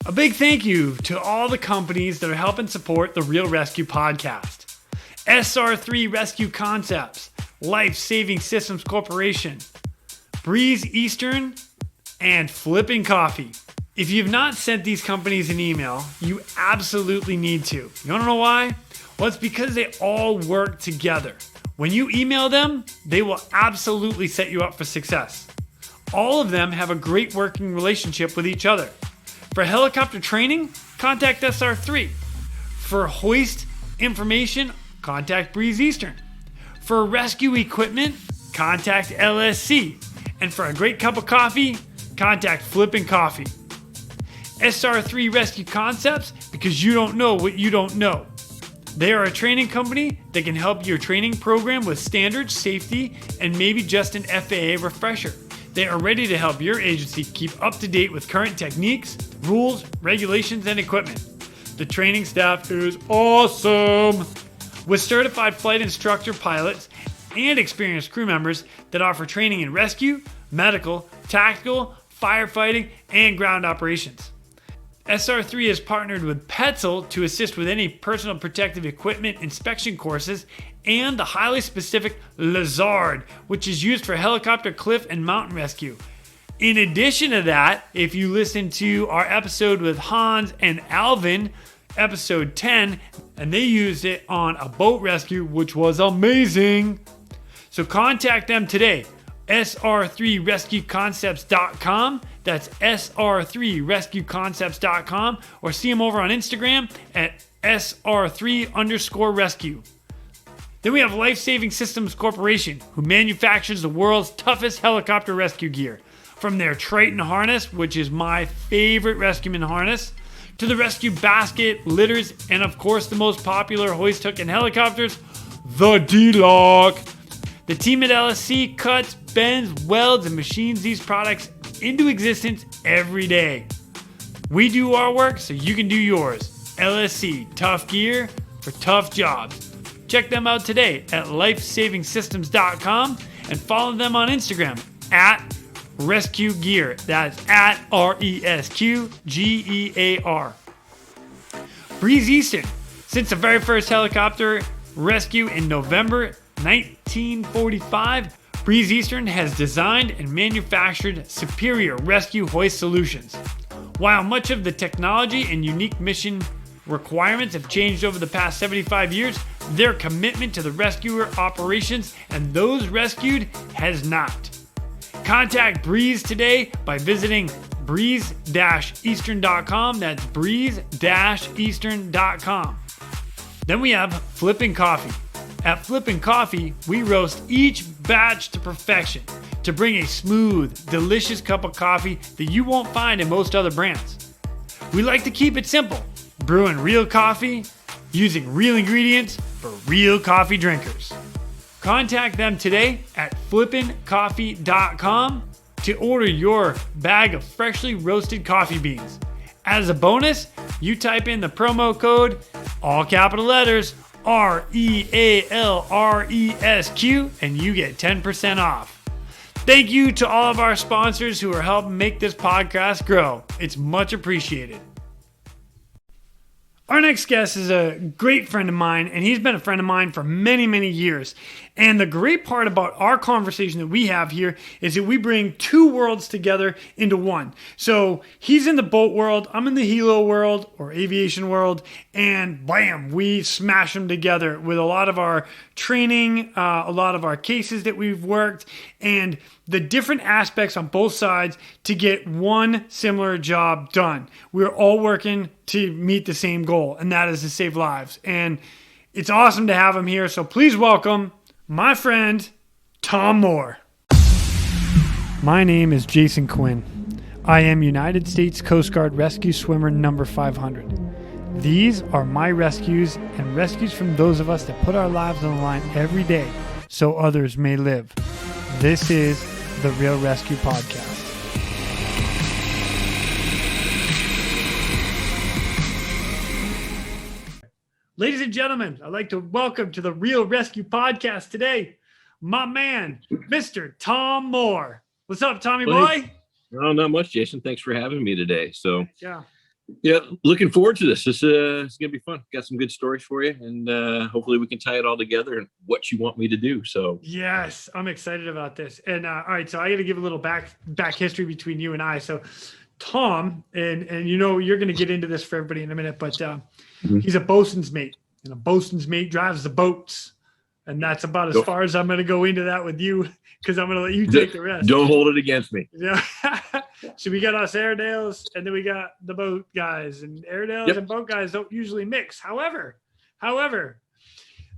A big thank you to all the companies that are helping support the Real ResQ podcast. SR3 Rescue Concepts, Life Saving Systems Corporation, Breeze Eastern, and Flippin' Coffee. If you've not sent these companies an email, you absolutely need to. You want to know why? Well, it's because they all work together. When you email them, they will absolutely set you up for success. All of them have a great working relationship with each other. For helicopter training, contact SR3. For hoist information, contact Breeze Eastern. For rescue equipment, contact LSC. And for a great cup of coffee, contact Flippin' Coffee. SR3 Rescue Concepts, because you don't know what you don't know. They are a training company that can help your training program with standards, safety, and maybe just an FAA refresher. They are ready to help your agency keep up to date with current techniques, rules, regulations, and equipment. The training staff is awesome, with certified flight instructor pilots and experienced crew members that offer training in rescue, medical, tactical, firefighting, and ground operations. SR3 has partnered with Petzl to assist with any personal protective equipment inspection courses and the highly specific Lazard, which is used for helicopter, cliff, and mountain rescue. In addition to that, if you listen to our episode with Hans and Alvin, episode 10, and they used it on a boat rescue, which was amazing. So contact them today. SR3RescueConcepts.com. That's SR3RescueConcepts.com, or see them over on Instagram at SR3_rescue. Then we have Life Saving Systems Corporation, who manufactures the world's toughest helicopter rescue gear. From their Triton harness, which is my favorite rescueman harness, to the rescue basket, litters, and of course the most popular hoist hook in helicopters, the D-Lock. The team at LSC cuts, bends, welds, and machines these products into existence every day. We do our work so you can do yours. LSC, tough gear for tough jobs. Check them out today at lifesavingsystems.com and follow them on Instagram at Rescue Gear. That's at ResQGEAR. Breeze Eastern. Since the very first helicopter rescue in November 1945, Breeze Eastern has designed and manufactured superior rescue hoist solutions. While much of the technology and unique mission requirements have changed over the past 75 years, their commitment to the rescuer operations and those rescued has not. Contact Breeze today by visiting breeze-eastern.com. That's breeze-eastern.com. Then we have Flippin' Coffee. At Flippin' Coffee, we roast each batch to perfection to bring a smooth, delicious cup of coffee that you won't find in most other brands. We like to keep it simple, brewing real coffee, using real ingredients for real coffee drinkers. Contact them today at flippincoffee.com to order your bag of freshly roasted coffee beans. As a bonus, you type in the promo code, all capital letters, REALRESQ, and you get 10% off. Thank you to all of our sponsors who are helping make this podcast grow. It's much appreciated. Our next guest is a great friend of mine, and he's been a friend of mine for many, many years. And the great part about our conversation that we have here is that we bring two worlds together into one. So he's in the boat world, I'm in the helo world or aviation world, and bam, we smash them together with a lot of our training, a lot of our cases that we've worked, and the different aspects on both sides to get one similar job done. We're all working to meet the same goal, and that is to save lives. And it's awesome to have him here. So please welcome my friend, Tom Moore. My name is Jason Quinn. I am United States Coast Guard Rescue Swimmer number 500. These are my rescues and rescues from those of us that put our lives on the line every day so others may live. This is the Real ResQ podcast. Ladies and gentlemen, I'd like to welcome to the Real ResQ podcast today, my man, Mr. Tom Moore. What's up, Tommy boy? No, not much, Jason. Thanks for having me today. So, yeah, Yeah, looking forward to this. It's gonna be fun. Got some good stories for you, and hopefully we can tie it all together and what you want me to do. So Yes, I'm excited about this. And all right, so I got to give a little back history between you and I. So Tom, and you're going to get into this for everybody in a minute, but he's a boatswain's mate, and a boatswain's mate drives the boats, and that's about as far as I'm going to go into that with you, because I'm going to let you take the rest. Don't hold it against me. Yeah. So we got us Airedales, and then we got the boat guys, and Airedales and boat guys don't usually mix. However,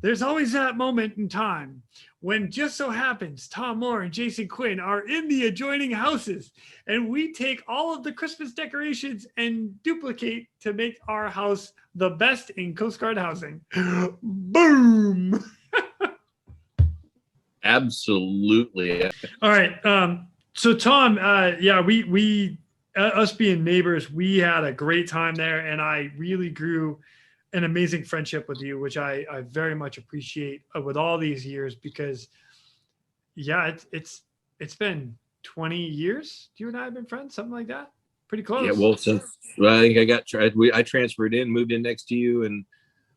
there's always that moment in time when just so happens Tom Moore and Jason Quinn are in the adjoining houses, and we take all of the Christmas decorations and duplicate to make our house the best in Coast Guard housing. Boom. Absolutely. All right. So Tom, we us being neighbors, we had a great time there, and I really grew an amazing friendship with you, which I very much appreciate with all these years, because it's been 20 years. You and I have been friends, something like that. Pretty close. Yeah, well, I think I transferred in, moved in next to you in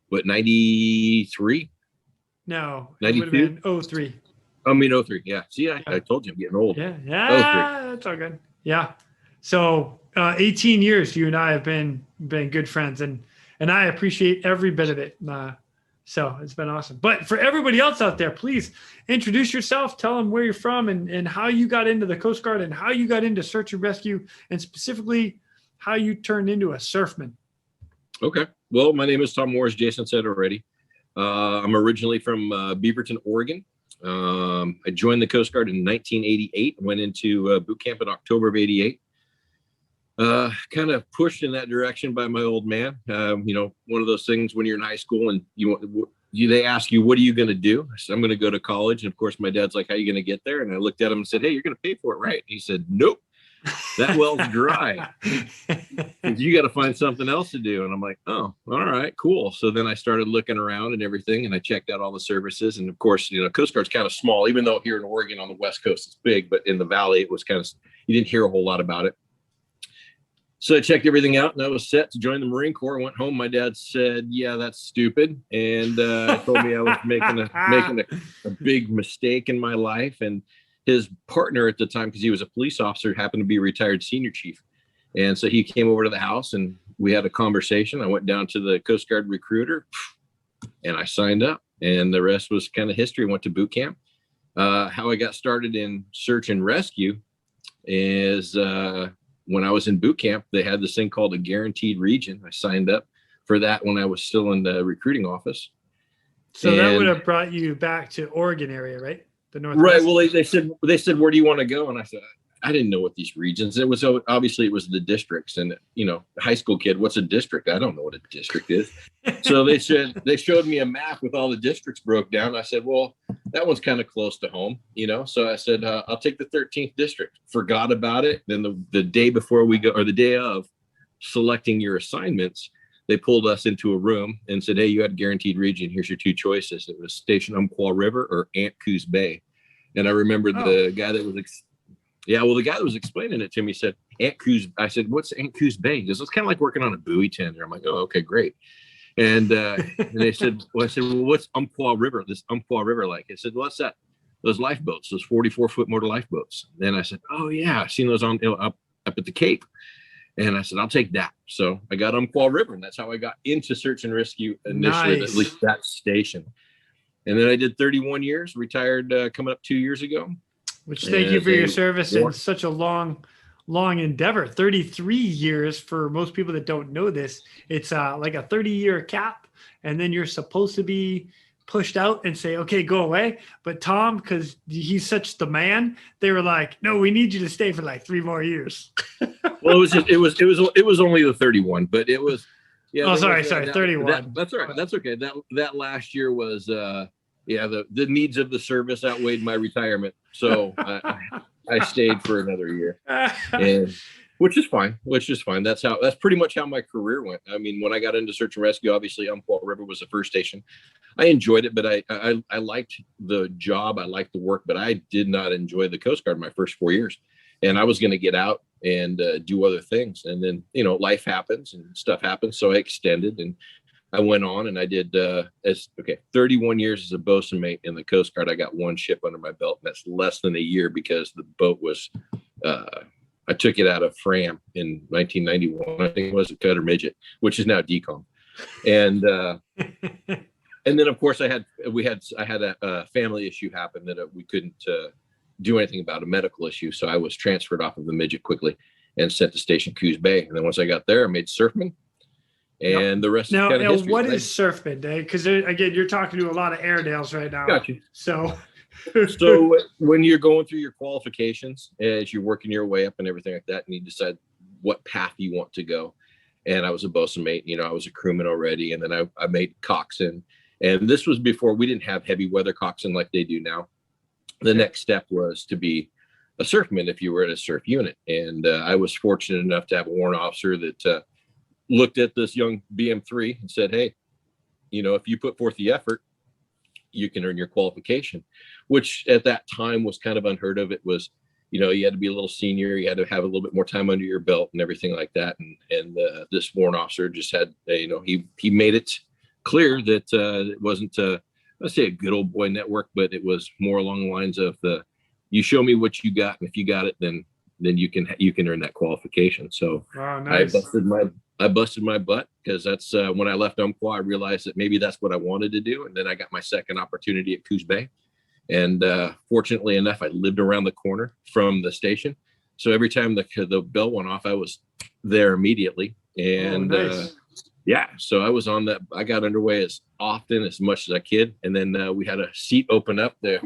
what, 93? No, 92? It would have been 03. I mean 03. Yeah. See, I told you I'm getting old. Yeah, that's all good. Yeah. So 18 years you and I have been good friends, and I appreciate every bit of it. So it's been awesome. But for everybody else out there, please introduce yourself, tell them where you're from, and how you got into the Coast Guard, and how you got into search and rescue, and specifically how you turned into a surfman. Okay. Well, my name is Tom Moore, as Jason said already. I'm originally from Beaverton, Oregon. I joined the Coast Guard in 1988, went into boot camp in October of 88. Kind of pushed in that direction by my old man. One of those things when you're in high school and they ask you, what are you going to do? I said, I'm going to go to college. And of course, my dad's like, how are you going to get there? And I looked at him and said, hey, you're going to pay for it, right? He said, nope, that well's dry. You got to find something else to do. And I'm like, oh, all right, cool. So then I started looking around and everything, and I checked out all the services. And of course, Coast Guard's kind of small, even though here in Oregon on the West Coast, it's big, but in the Valley, it was you didn't hear a whole lot about it. So I checked everything out, and I was set to join the Marine Corps. I went home. My dad said, yeah, that's stupid. And told me I was making a big mistake in my life. And his partner at the time, because he was a police officer, happened to be a retired senior chief. And so he came over to the house, and we had a conversation. I went down to the Coast Guard recruiter, and I signed up. And the rest was kind of history. Went to boot camp. How I got started in search and rescue is when I was in boot camp, they had this thing called a guaranteed region. I signed up for that when I was still in the recruiting office. So that would have brought you back to Oregon area, right? The Northwest. Right. Well, they said, where do you want to go? And I said, I didn't know what these regions. It was obviously it was the districts, and high school kid, what's a district? I don't know what a district is. So they showed me a map with all the districts broke down. I said, well, that one's kind of close to home, So I said, I'll take the 13th district. Forgot about it. Then the day before we go, or the day of selecting your assignments, they pulled us into a room and said, hey, you had a guaranteed region. Here's your two choices. It was Station Umpqua River or Antcouche Bay. And I remember the guy that was the guy that was explaining it to me said, Antcouche. I said, what's Antcouche Bay? He goes, it's kind of like working on a buoy tender. I'm like, oh, okay, great. And they said, well, what's Umpqua River? This Umpqua River like? I said, well, what's that? Those lifeboats, those 44-foot motor lifeboats. Then I said, oh yeah, I've seen those on up at the Cape. And I said, I'll take that. So I got Umpqua River, and that's how I got into search and rescue initially, Nice. at least that station. And then I did 31 years, retired coming up 2 years ago. Which thank you for your service in such a long endeavor. 33 years for most people that don't know this. It's like a 30-year cap, and then you're supposed to be pushed out and say, okay, go away. But Tom, because he's such the man, they were like, no, we need you to stay for like 3 more years. Well, it was only the 31, but it was. Yeah. Oh, sorry, 31. That's all right. That's okay. That last year was the needs of the service outweighed my retirement, so I stayed for another year, and which is fine. That's pretty much how my career went. I mean, when I got into search and rescue, obviously Umpqua River was the first station. I enjoyed it, but I liked the job. I liked the work, but I did not enjoy the Coast Guard my first 4 years. And I was going to get out and do other things. And then, life happens and stuff happens. So I extended and I went on and I did 31 years as a boatswain mate in the Coast Guard. I got one ship under my belt, and that's less than a year because the boat was, I took it out of Fram in 1991. I think it was a cutter midget, which is now decom. And, and then of course I had a family issue happen that we couldn't do anything about, a medical issue. So I was transferred off of the midget quickly and sent to Station Coos Bay. And then once I got there, I made surfman. And the rest is kind of history. What is surfman, Dave? Because again, you're talking to a lot of Airedales right now. Gotcha. So when you're going through your qualifications, as you're working your way up and everything like that, and you decide what path you want to go. And I was a boatswain mate, I was a crewman already. And then I made coxswain. And this was before we didn't have heavy weather coxswain like they do now. The next step was to be a surfman if you were in a surf unit. And I was fortunate enough to have a warrant officer that looked at this young BM3 and said, hey, if you put forth the effort, you can earn your qualification, which at that time was kind of unheard of. It was, you had to be a little senior, you had to have a little bit more time under your belt and everything like that. And this warrant officer just had, he made it clear that it wasn't, let's say, a good old boy network, but it was more along the lines of you show me what you got, and if you got it, then you can earn that qualification. So nice. I busted my butt because that's when I left Umpqua, I realized that maybe that's what I wanted to do. And then I got my second opportunity at Coos Bay. And fortunately enough, I lived around the corner from the station. So every time the bell went off, I was there immediately. And nice. So I was on that. I got underway as much as I could. And then we had a seat open up there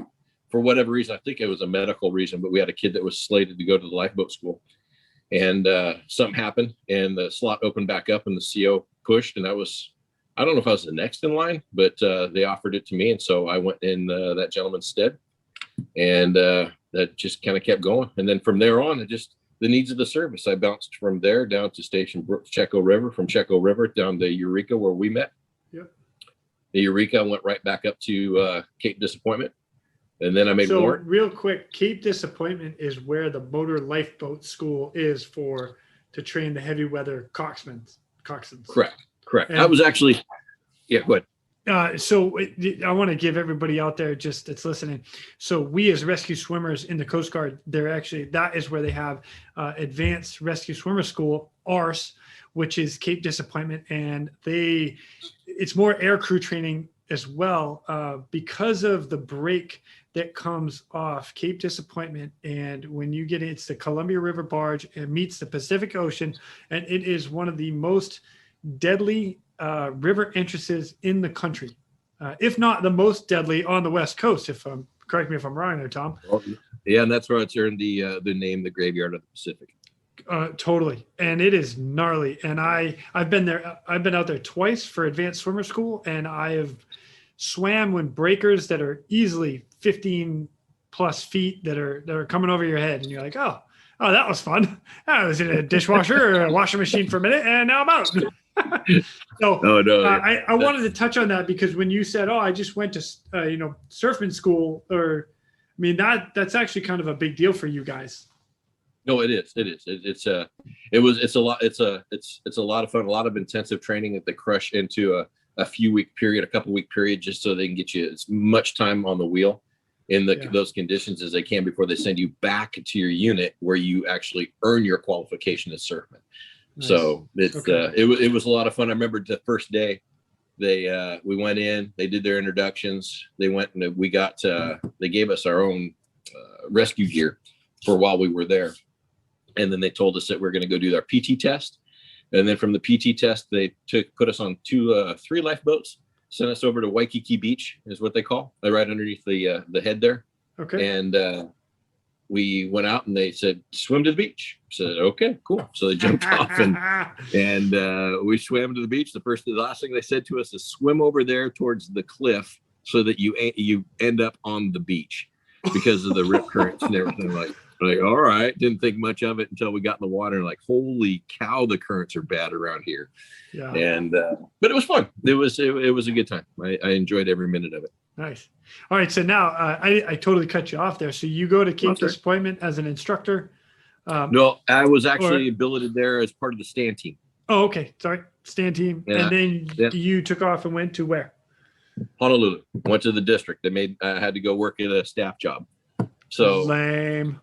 for whatever reason. I think it was a medical reason, but we had a kid that was slated to go to the lifeboat school. And something happened and the slot opened back up and the CO pushed. And I don't know if I was the next in line, but they offered it to me. And so I went in that gentleman's stead, and that just kind of kept going. And then from there on, the needs of the service, I bounced from there down to Station Checo River, from Checo River down to Eureka, where we met. Yep. The Eureka, I went right back up to Cape Disappointment. And then I made warrant. Real quick, Cape Disappointment is where the motor lifeboat school is to train the heavy weather coxswains. Correct. And I was actually, go ahead. So I want to give everybody out there that's listening. So we as rescue swimmers in the Coast Guard, that is where they have Advanced Rescue Swimmer School, ARS, which is Cape Disappointment. And it's more air crew training as well because of the break that comes off Cape Disappointment. And when you get it's the Columbia River barge, it meets the Pacific Ocean, and it is one of the most deadly river entrances in the country, if not the most deadly on the West Coast. Correct me if I'm wrong there, Tom. Yeah, and that's where it's earned the name, the Graveyard of the Pacific. Totally, and it is gnarly. And I've been there. I've been out there twice for advanced swimmer school, and I have swam when breakers that are easily 15 plus feet that are coming over your head, and you're like, oh, that was fun. I was in a dishwasher or a washing machine for a minute, and now I'm out. I wanted to touch on that because when you said, I just went to surfing school, that's actually kind of a big deal for you guys. No, it is. It's a lot of fun, a lot of intensive training that they crush into a couple week period, just so they can get you as much time on the wheel in those conditions as they can before they send you back to your unit where you actually earn your qualification as surfman. Nice. So it was a lot of fun. I remember the first day we went in, they did their introductions. They went and they gave us our own rescue gear for while we were there. And then they told us that we're going to go do our PT test. And then from the PT test, they put us on 3 lifeboats, sent us over to Waikiki Beach, is what they call. They're right underneath the head there. Okay. And we went out and they said, swim to the beach. I said, okay, cool. So they jumped off and we swam to the beach. The last thing they said to us is swim over there towards the cliff so that you end up on the beach because of the rip currents and everything. Like, all right, didn't think much of it until we got in the water and like, holy cow, the currents are bad around here. Yeah. And but it was fun. It was a good time. I enjoyed every minute of it. Nice. All right, so now I totally cut you off there. So you go to Cape Disappointment as an instructor. No, I was or actually billeted there as part of the stand team. oh, okay, sorry, stand team. Yeah. And then Yeah. you took off and went to where? Honolulu. Went to the district. I had to go work at a staff job. So Lame.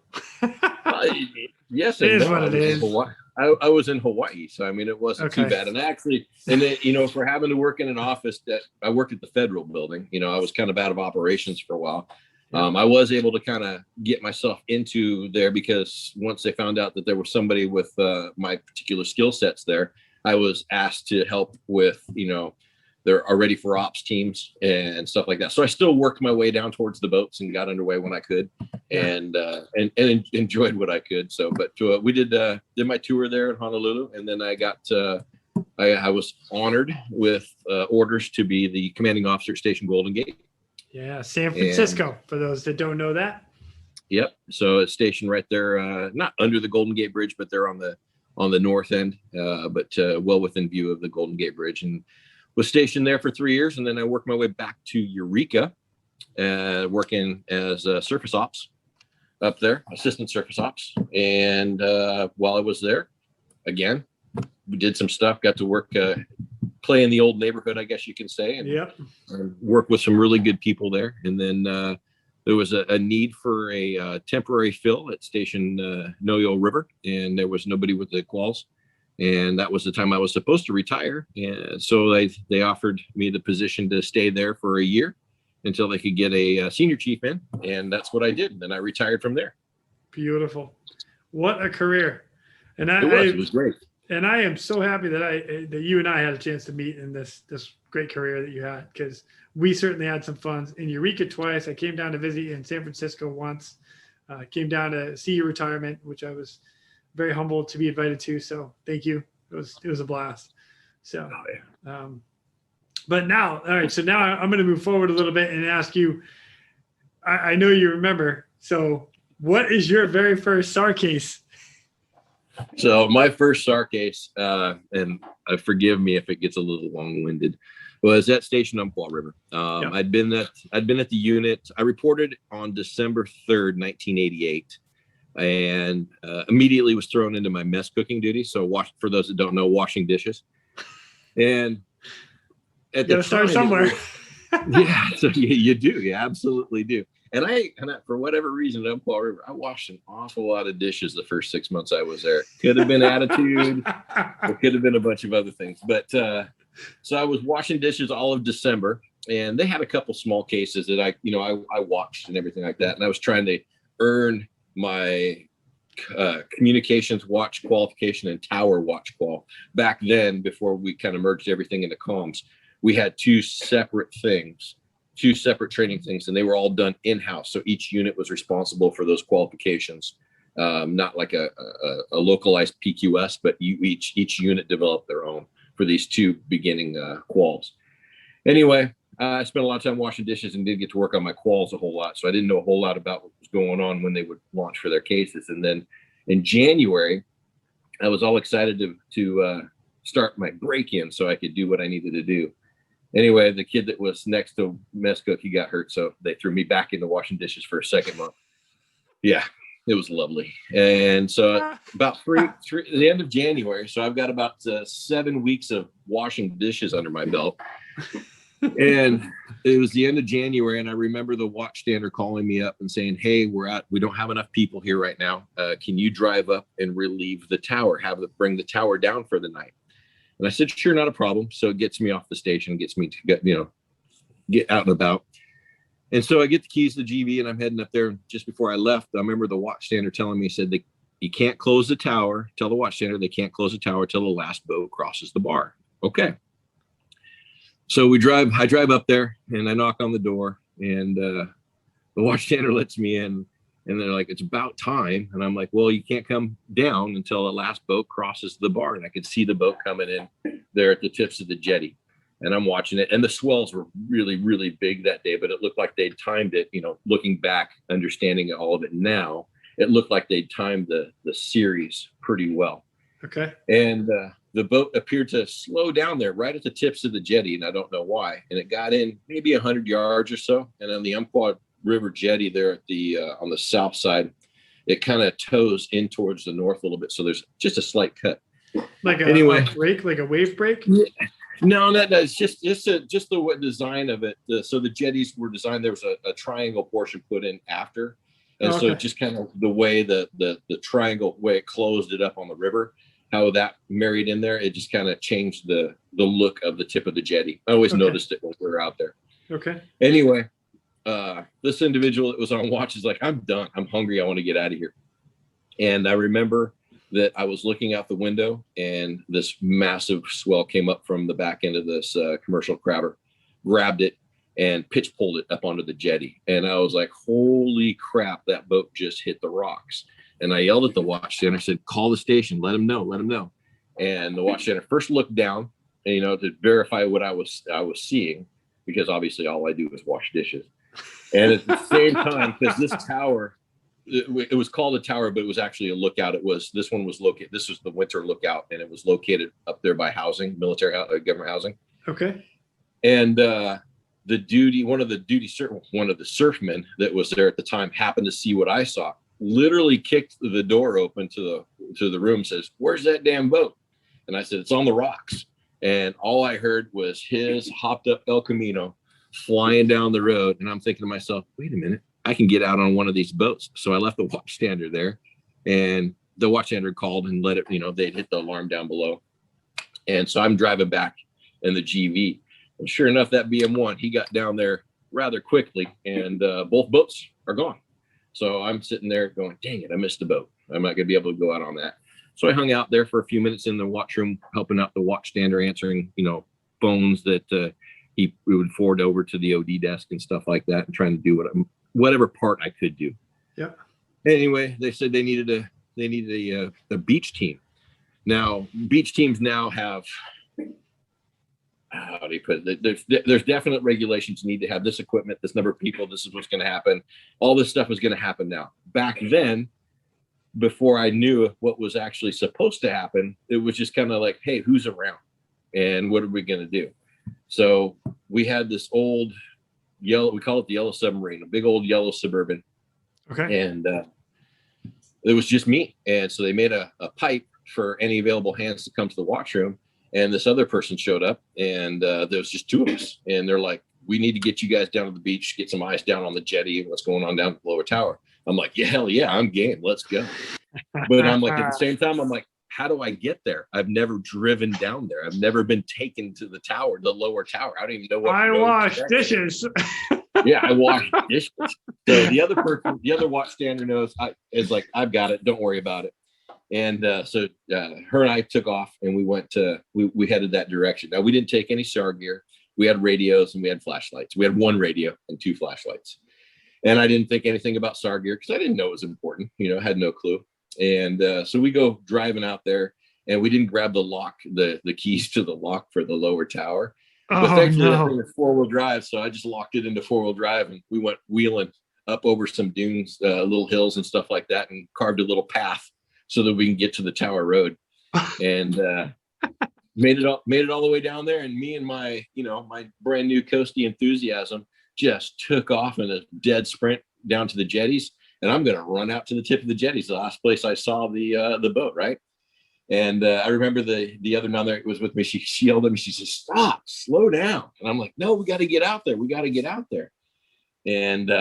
yes It and is no. what I it was in is. Hawaii. I was in Hawaii, so I mean it wasn't too Okay. bad. And actually, and then, you know, for having to work in an office that I worked at the federal building, you know, I was kind of out of operations for a while. I was able to kind of get myself into there because once they found out that there was somebody with my particular skill sets there, I was asked to help with, you know, their ready for ops teams and stuff like that. So I still worked my way down towards the boats and got underway when I could, and enjoyed what I could. So, but we did my tour there in Honolulu, and then I got I was honored with orders to be the commanding officer at Station Golden Gate. Yeah, San Francisco, for those that don't know that. Yep. So it's stationed right there, not under the Golden Gate Bridge, but they're on the north end, but well within view of the Golden Gate Bridge, and was stationed there for 3 years. And then I worked my way back to Eureka, working as surface ops up there, assistant surface ops. And while I was there, again, we did some stuff, got to work, play in the old neighborhood, I guess you can say, and work with some really good people there. And then there was a need for a temporary fill at Station Noyo River, and there was nobody with the quals. And that was the time I was supposed to retire. And so they offered me the position to stay there for a year until they could get a senior chief in. And that's what I did. And I retired from there. Beautiful. What a career. And it was great. And I am so happy that you and I had a chance to meet in this great career that you had, because we certainly had some fun in Eureka twice. I came down to visit you in San Francisco once. Came down to see your retirement, which I was very humbled to be invited to. So thank you. It was a blast. So, but now, all right. So now I'm going to move forward a little bit and ask you, I know you remember. So what is your very first SAR case? So my first SAR case, and forgive me if it gets a little long-winded, was at Station Umpqua River. I'd been at the unit. I reported on December 3rd, 1988. And immediately was thrown into my mess cooking duty. So for those that don't know, washing dishes. And at the time, start somewhere. So you do, you absolutely do. And I for whatever reason at Umpqua River, I washed an awful lot of dishes the first 6 months I was there. Could have been attitude, it could have been a bunch of other things. But so I was washing dishes all of December, and they had a couple small cases that I watched and everything like that. And I was trying to earn my communications watch qualification and tower watch qual. Back then, before we kind of merged everything into comms, we had two separate training things, and they were all done in-house. So each unit was responsible for those qualifications, not like a localized PQS, but each unit developed their own for these two beginning quals. Anyway, I spent a lot of time washing dishes and didn't get to work on my quals a whole lot. So I didn't know a whole lot about what was going on when they would launch for their cases. And then in January, I was all excited to start my break-in so I could do what I needed to do. Anyway, the kid that was next to mess cook, he got hurt. So they threw me back into washing dishes for a second month. Yeah, it was lovely. And so about the end of January, so I've got about 7 weeks of washing dishes under my belt. And it was the end of January, and I remember the watchstander calling me up and saying, "Hey, we don't have enough people here right now. Can you drive up and relieve the tower? Bring the tower down for the night?" And I said, "Sure, not a problem." So it gets me off the station, gets me to get out and about. And so I get the keys to the GV, and I'm heading up there. Just before I left, I remember the watchstander telling me, he said, "You can't close the tower. Tell the watchstander they can't close the tower till the last boat crosses the bar." Okay. So I drive up there, and I knock on the door, and the watchstander lets me in, and they're like, "It's about time." And I'm like, "Well, you can't come down until the last boat crosses the bar." And I could see the boat coming in there at the tips of the jetty, and I'm watching it. And the swells were really, really big that day, but it looked like they'd timed it, looking back, understanding all of it now, it looked like they'd timed the series pretty well. Okay. And the boat appeared to slow down there right at the tips of the jetty, and I don't know why. And it got in maybe 100 yards or so. And on the Umpqua River jetty there at on the south side, it kind of tows in towards the north a little bit. So there's just a slight cut. Like Anyway, a break, like a wave break? No, that's just the design of it. So the jetties were designed, there was a triangle portion put in after. And so just kind of the way the triangle way it closed it up on the river, how that married in there, it just kind of changed the look of the tip of the jetty. I always noticed it when we were out there. Okay. Anyway, this individual that was on watch is like, I'm done. I'm hungry. I want to get out of here. And I remember that I was looking out the window and this massive swell came up from the back end of this commercial crabber, grabbed it and pitch pulled it up onto the jetty. And I was like, holy crap, that boat just hit the rocks. And I yelled at the watchstander, said, call the station, let them know. And the watchstander first looked down, and, to verify what I was seeing, because obviously all I do is wash dishes. And at the same time, because this tower, it was called a tower, but it was actually a lookout. This was the winter lookout, and it was located up there by housing, military government housing. Okay. And one of the surfmen that was there at the time happened to see what I saw, literally kicked the door open to the room, says, where's that damn boat? And I said, it's on the rocks. And all I heard was his hopped up El Camino flying down the road. And I'm thinking to myself, wait a minute, I can get out on one of these boats. So I left the watchstander there, and the watchstander called and let it, they'd hit the alarm down below. And so I'm driving back in the GV. And sure enough, that BM1, he got down there rather quickly, and both boats are gone. So I'm sitting there going, dang it, I missed the boat. I'm not going to be able to go out on that. So I hung out there for a few minutes in the watch room, helping out the watchstander, answering, phones that we would forward over to the OD desk and stuff like that, and trying to do whatever part I could do. Yeah. Anyway, they said they needed a beach team. Now, beach teams now have, how do you put it? There's definite regulations. You need to have this equipment, this number of people. This is what's going to happen. All this stuff is going to happen now. Back then, before I knew what was actually supposed to happen, it was just kind of like, hey, who's around and what are we going to do? So we had this old yellow, we call it the yellow submarine, a big old yellow Suburban. Okay. And it was just me. And so they made a pipe for any available hands to come to the watchroom. And this other person showed up, and there was just two of us. And they're like, we need to get you guys down to the beach, get some ice down on the jetty and what's going on down at the lower tower. I'm like, yeah, hell yeah, I'm game. Let's go. But I'm like, at the same time, I'm like, how do I get there? I've never driven down there. I've never been taken to the tower, the lower tower. I don't even know what. I wash dishes. Yeah, I wash dishes. So the other watchstander is like, I've got it. Don't worry about it. And so her and I took off, and we went we headed that direction. Now, we didn't take any SAR gear. We had radios and we had flashlights. We had one radio and two flashlights. And I didn't think anything about SAR gear because I didn't know it was important. I had no clue. And so we go driving out there, and we didn't grab the lock, the keys to the lock for the lower tower. But thankfully, that thing was four-wheel drive. So I just locked it into four-wheel drive, and we went wheeling up over some dunes, little hills and stuff like that, and carved a little path so that we can get to the tower road. And made it all the way down there. And me and my brand new coastie enthusiasm just took off in a dead sprint down to the jetties. And I'm going to run out to the tip of the jetties, the last place I saw the boat, right? And I remember the other nun that was with me, she yelled at me, she said, stop, slow down. And I'm like, no, we got to get out there. We got to get out there. And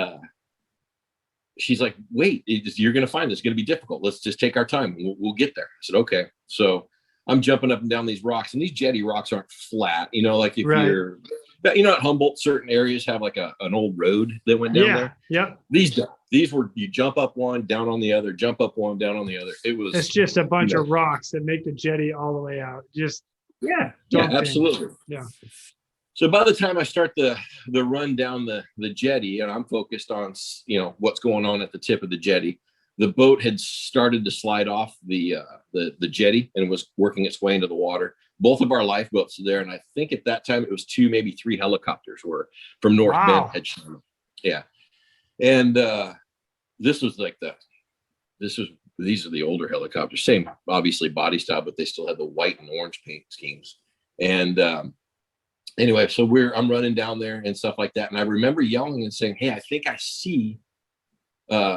she's like, wait, you're going to find this. It's going to be difficult. Let's just take our time. We'll get there. I said, okay. So I'm jumping up and down these rocks, and these jetty rocks aren't flat. Like if you're, at Humboldt, certain areas have like an old road that went down there. Yeah. These were, you jump up one, down on the other, jump up one, down on the other. It's just a bunch of rocks that make the jetty all the way out. Yeah, absolutely. Yeah. So by the time I start the run down the jetty, and I'm focused on, what's going on at the tip of the jetty, the boat had started to slide off the jetty and was working its way into the water. Both of our lifeboats are there, and I think at that time it was 2, maybe 3 helicopters were from North Bend had shown up. Yeah, and these are the older helicopters, same obviously body style, but they still had the white and orange paint schemes. And anyway, so I'm running down there and stuff like that, and I remember yelling and saying, "Hey, I think I see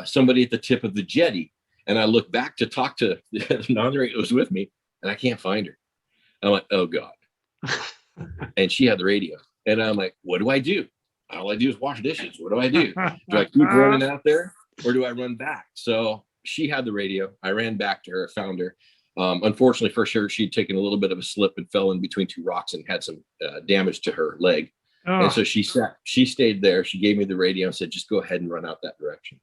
somebody at the tip of the jetty." And I look back to talk to the non-ranger that was with me, and I can't find her. I'm like, oh God. And she had the radio. And I'm like, what do I do? All I do is wash dishes. What do I do? Do I keep running out there, or do I run back? So she had the radio. I ran back to her, found her. Unfortunately for sure, she'd taken a little bit of a slip and fell in between two rocks and had some damage to her leg. Oh. And so she stayed there. She gave me the radio and said, just go ahead and run out that direction.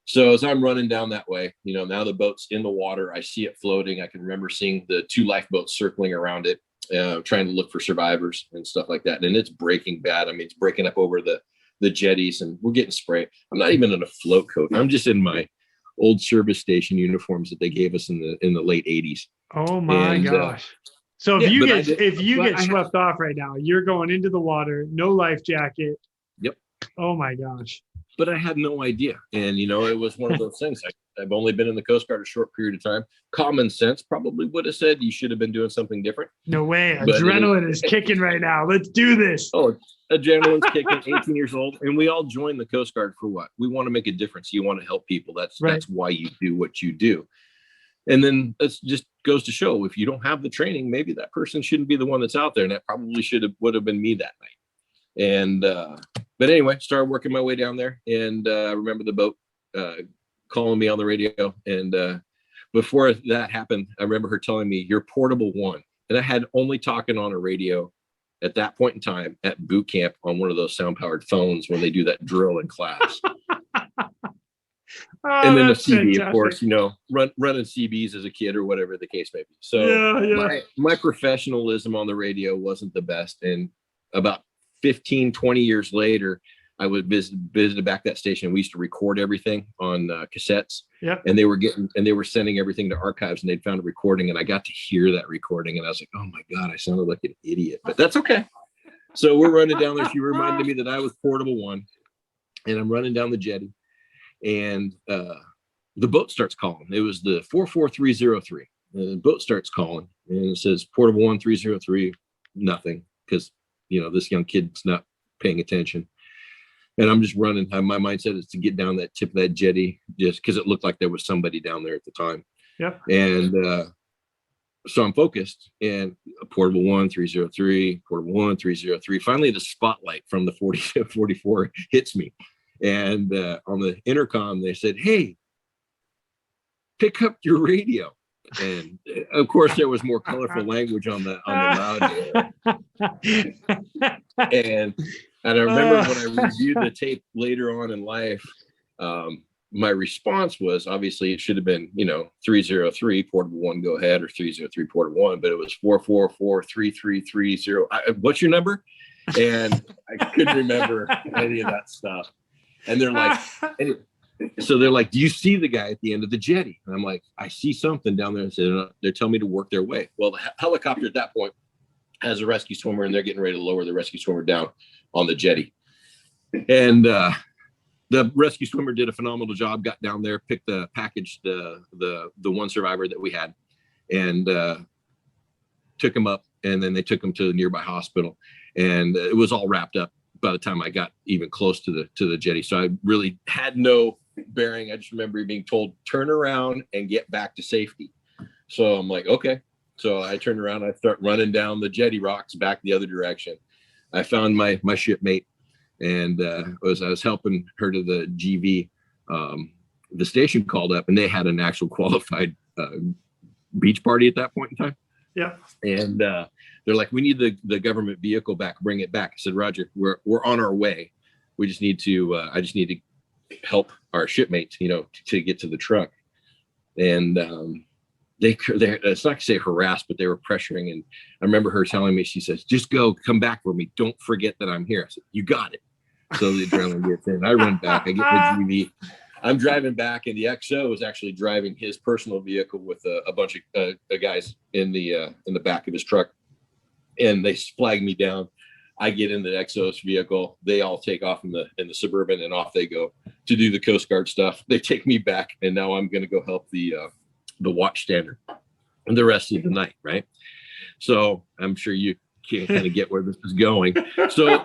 So as I'm running down that way, now the boat's in the water. I see it floating. I can remember seeing the two lifeboats circling around it, trying to look for survivors and stuff like that. And it's breaking bad. I mean, it's breaking up over the jetties, and we're getting sprayed. I'm not even in a float coat. I'm just in my old service station uniforms that they gave us in the late 80s. Oh my gosh. So if you get swept off right now, you're going into the water, no life jacket. Yep. Oh my gosh. But I had no idea. And, it was one of those things. I've only been in the Coast Guard a short period of time. Common sense probably would have said you should have been doing something different. No way. Adrenaline is kicking right now. Let's do this. Oh, adrenaline's kicking, 18 years old. And we all join the Coast Guard for what? We want to make a difference. You want to help people. That's why you do what you do. And then that just goes to show, if you don't have the training, maybe that person shouldn't be the one that's out there. And that probably would have been me that night. And, but anyway, started working my way down there, and I remember the boat calling me on the radio. And before that happened, I remember her telling me, "You're portable one." And I had only talking on a radio at that point in time at boot camp on one of those sound powered phones when they do that drill in class. And then a CB, fantastic. Of course, running CBs as a kid or whatever the case may be. So my professionalism on the radio wasn't the best. And about 15, 20 years later, I would visited back that station. We used to record everything on cassettes. Yep. And they were sending everything to archives, and they'd found a recording, and I got to hear that recording, and I was like, oh my God, I sounded like an idiot, but that's okay. So we're running down there. She reminded me that I was portable one, and I'm running down the jetty, and the boat starts calling. It was the 44303. The boat starts calling, and it says portable 1303, nothing, because this young kid's not paying attention. And I'm just running. My mindset is to get down that tip of that jetty, just because it looked like there was somebody down there at the time. Yeah. And so I'm focused, and portable 1303, portable 1303. Finally, the spotlight from the 44 hits me. And on the intercom, they said, "Hey, pick up your radio." And of course, there was more colorful language on the loud. And I remember when I reviewed the tape later on in life, my response was, obviously it should have been 303 portable one, go ahead, or 303 portable one, but it was 4443330. What's your number? And I couldn't remember any of that stuff. And they're like, so they're like, "Do you see the guy at the end of the jetty?" And I'm like, "I see something down there." And so they're telling me to work their way. Well, the helicopter at that point has a rescue swimmer, and they're getting ready to lower the rescue swimmer down on the jetty. And the rescue swimmer did a phenomenal job, got down there, picked the package, the one survivor that we had, and took him up. And then they took him to the nearby hospital, and it was all wrapped up by the time I got even close to the jetty. So I really had no bearing. I just remember being told, turn around and get back to safety. So I'm like, okay. So I turned around, I start running down the jetty rocks back the other direction. I found my shipmate, and I was helping her to the GV. The station called up, and they had an actual qualified beach party at that point in time. Yeah. And they're like, "We need the government vehicle back. Bring it back." I said, "Roger, we're on our way. We just need to, I just need to help our shipmates, to get to the truck." And they're it's not to say harassed, but they were pressuring. And I remember her telling me, she says, "Just go, come back for me. Don't forget that I'm here." I said, "You got it." So the adrenaline gets in. I run back. I get the GV. I'm driving back, and the XO is actually driving his personal vehicle with a bunch of guys in the back of his truck, and they flag me down. I get in the XO's vehicle. They all take off in the Suburban, and off they go to do the Coast Guard stuff. They take me back, and now I'm going to go help the watch standard and the rest of the night, right? So I'm sure you can kind of get where this is going. So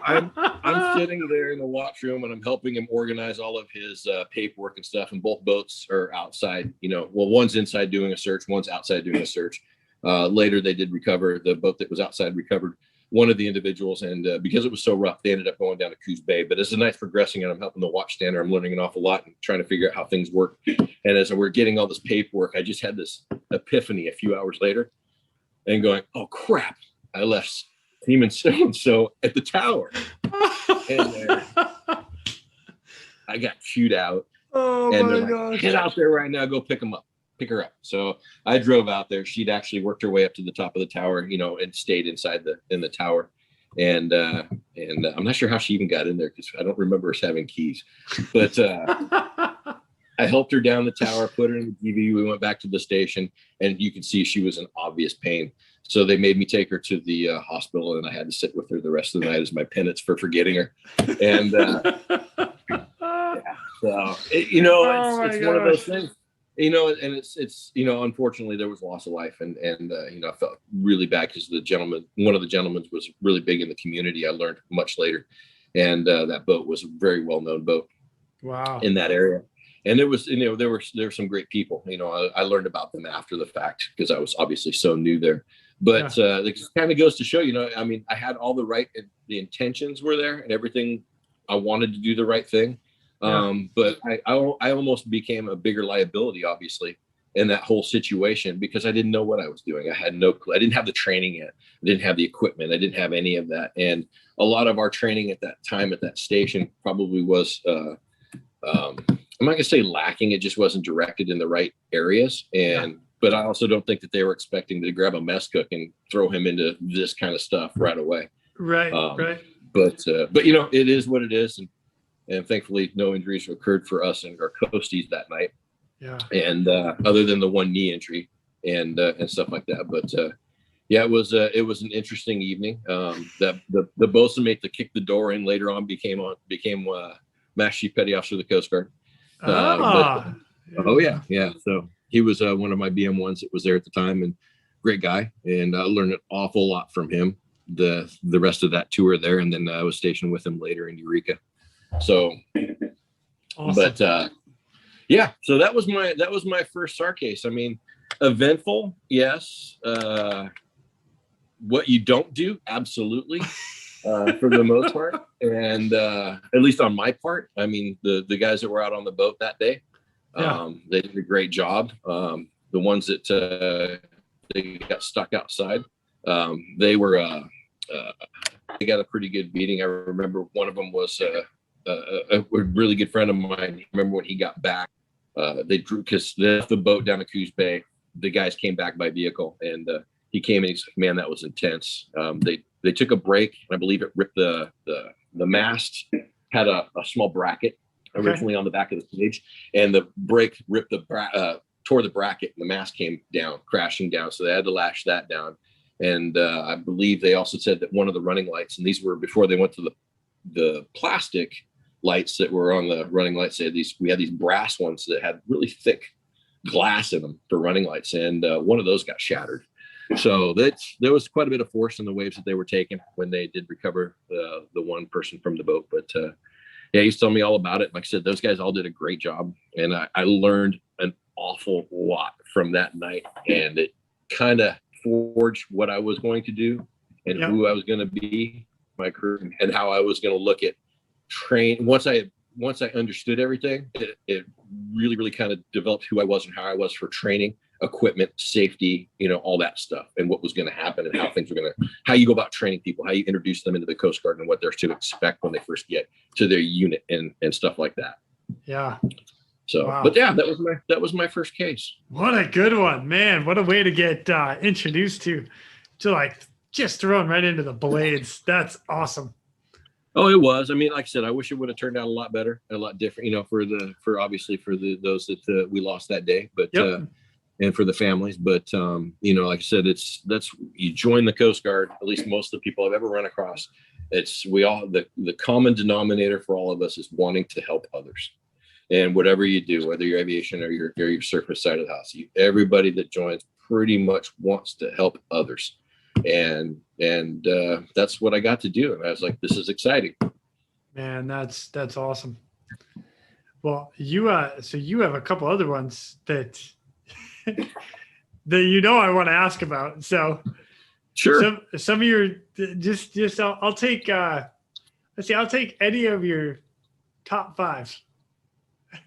I'm sitting there in the watch room and I'm helping him organize all of his paperwork and stuff. And both boats are outside, well, one's inside doing a search, one's outside doing a search. Later, they did recover. The boat that was outside recovered one of the individuals. And because it was so rough, they ended up going down to Coos Bay. But as the night's progressing and I'm helping the watchstander, I'm learning an awful lot and trying to figure out how things work. And as we're getting all this paperwork, I just had this epiphany a few hours later and going, oh, crap, I left Seaman so-and-so at the tower. And I got chewed out. Oh, and my like, gosh. Get out there right now, go pick her up. So I drove out there. She'd actually worked her way up to the top of the tower, and stayed in the tower. And I'm not sure how she even got in there because I don't remember us having keys. But I helped her down the tower, put her in the DV. We went back to the station, and you could see she was in obvious pain. So they made me take her to the hospital, and I had to sit with her the rest of the night as my penance for forgetting her. And so it's one of those things. And it's unfortunately there was loss of life, and I felt really bad because one of the gentlemen was really big in the community. I learned much later, and that boat was a very well known boat. Wow. In that area. And it was, there were some great people. I learned about them after the fact because I was obviously so new there. But it kind of goes to show, I had all the intentions were there and everything. I wanted to do the right thing. But I almost became a bigger liability, obviously, in that whole situation because I didn't know what I was doing. I had no clue. I didn't have the training yet. I didn't have the equipment. I didn't have any of that. And a lot of our training at that time at that station probably was, I'm not going to say lacking. It just wasn't directed in the right areas. But I also don't think that they were expecting to grab a mess cook and throw him into this kind of stuff right away. Right. But it is what it is. And thankfully no injuries occurred for us and our coasties that night. Yeah. And other than the one knee injury and stuff like that. But it was an interesting evening. That the boatswain mate that kicked the door in later on became Master Chief Petty Officer of the Coast Guard. Yeah. So he was one of my BM1s that was there at the time, and great guy. And I learned an awful lot from him the rest of that tour there. And then I was stationed with him later in Eureka. So, awesome. But so that was my first SAR case. I mean, eventful, yes. What you don't do, absolutely. For the most part, and at least on my part, I mean, the guys that were out on the boat that day, they did a great job. The ones that they got stuck outside, they got a pretty good beating. I remember one of them was a really good friend of mine. I remember when he got back, because they left the boat down at Coos Bay. The guys came back by vehicle, and he came and he said, "Man, that was intense." They took a break. I believe it ripped the mast, had a small bracket originally on the back of the stage, and the break ripped tore the bracket, and the mast came down, crashing down. So they had to lash that down. And I believe they also said that one of the running lights, and these were before they went to the plastic lights that were on the running lights. We had these brass ones that had really thick glass in them for running lights, and one of those got shattered. So there was quite a bit of force in the waves that they were taking when they did recover the one person from the boat. But he's telling me all about it. Like I said, those guys all did a great job, and I learned an awful lot from that night, and it kind of forged what I was going to do and who I was going to be, my career, and how I was going to look at train. Once I understood everything, it really, really kind of developed who I was and how I was for training, equipment, safety, all that stuff, and what was going to happen and how you go about training people, how you introduce them into the Coast Guard and what they're to expect when they first get to their unit and stuff like that. Yeah. So, wow. But that was my first case. What a good one, man. What a way to get introduced to like just thrown right into the blades. That's awesome. Oh, it was. I mean, like I said, I wish it would have turned out a lot better, a lot different, for those that we lost that day, but, and for the families. But, like I said, you join the Coast Guard, at least most of the people I've ever run across. The common denominator for all of us is wanting to help others. And whatever you do, whether you're aviation or your surface side of the house, everybody that joins pretty much wants to help others. And that's what I got to do. And I was like, this is exciting. Man, that's awesome. Well, so you have a couple other ones that that I want to ask about. So Sure. some of your just I'll take let's see, I'll take any of your top five.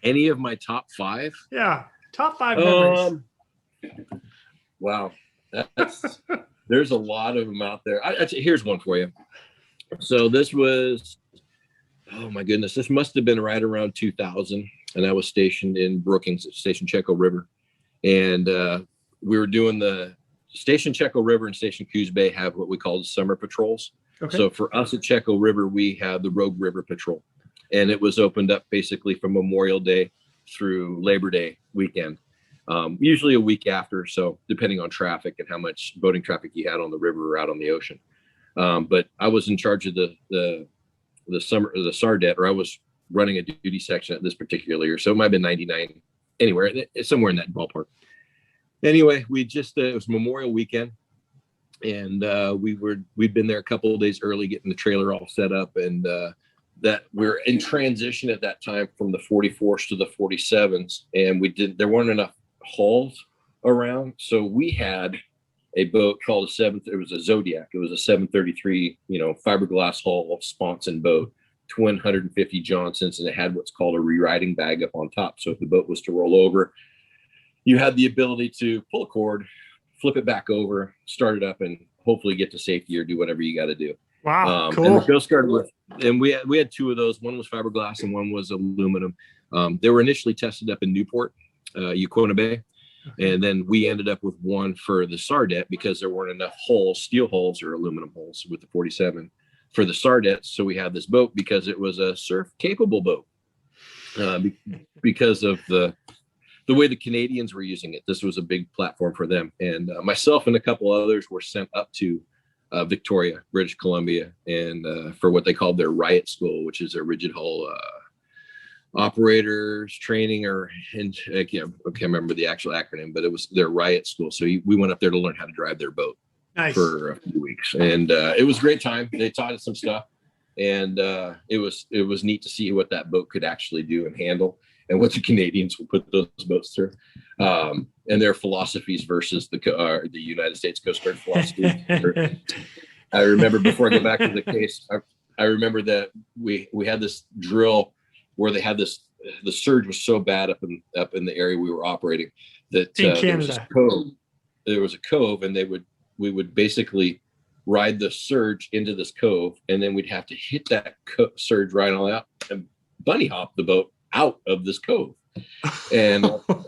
Any of my top five? Yeah, top five memories. Wow, there's a lot of them out there. Here's one for you. So this was, oh my goodness, this must have been right around 2000, and I was stationed in Brookings at Station Checo River, and we were doing the Station Checo River and Station Coos Bay have what we call the summer patrols. Okay. So for us at Checo River, we had the Rogue River Patrol, and it was opened up basically from Memorial Day through Labor Day weekend. Usually a week after, so depending on traffic and how much boating traffic you had on the river or out on the ocean. But I was in charge of the summer, the SARDET, or I was running a duty section at this particular year, so it might have been 99, anywhere, somewhere in that ballpark. Anyway, it was Memorial Weekend, and we'd been there a couple of days early, getting the trailer all set up, and that we're in transition at that time from the 44s to the 47s, and there weren't enough hulls around, so we had a boat called it was a Zodiac. It was a 733, fiberglass hull sponson boat, twin 150 Johnsons, and it had what's called a re-riding bag up on top. So if the boat was to roll over, you had the ability to pull a cord, flip it back over, start it up, and hopefully get to safety or do whatever you got to do. Wow, cool. And the Coast Guard and we had two of those. One was fiberglass and one was aluminum. They were initially tested up in Newport, Yaquona Bay. And then we ended up with one for the SARDET because there weren't enough hulls, steel hulls or aluminum hulls with the 47 for the SARDET. So we had this boat because it was a surf capable boat because of the way the Canadians were using it. This was a big platform for them. And myself and a couple others were sent up to Victoria, British Columbia, and for what they called their riot school, which is a rigid hull operators training, I can't remember the actual acronym, but it was their riot school. So we went up there to learn how to drive their boat. Nice. For a few weeks, and it was a great time. They taught us some stuff, and it was neat to see what that boat could actually do and handle, and what the Canadians would put those boats through, and their philosophies versus the United States Coast Guard philosophy. I remember, before I go back to the case, I remember that we had this drill where they had the surge was so bad up in the area we were operating that there was a cove, and we would basically ride the surge into this cove, and then we'd have to hit that surge right on out and bunny hop the boat out of this cove. And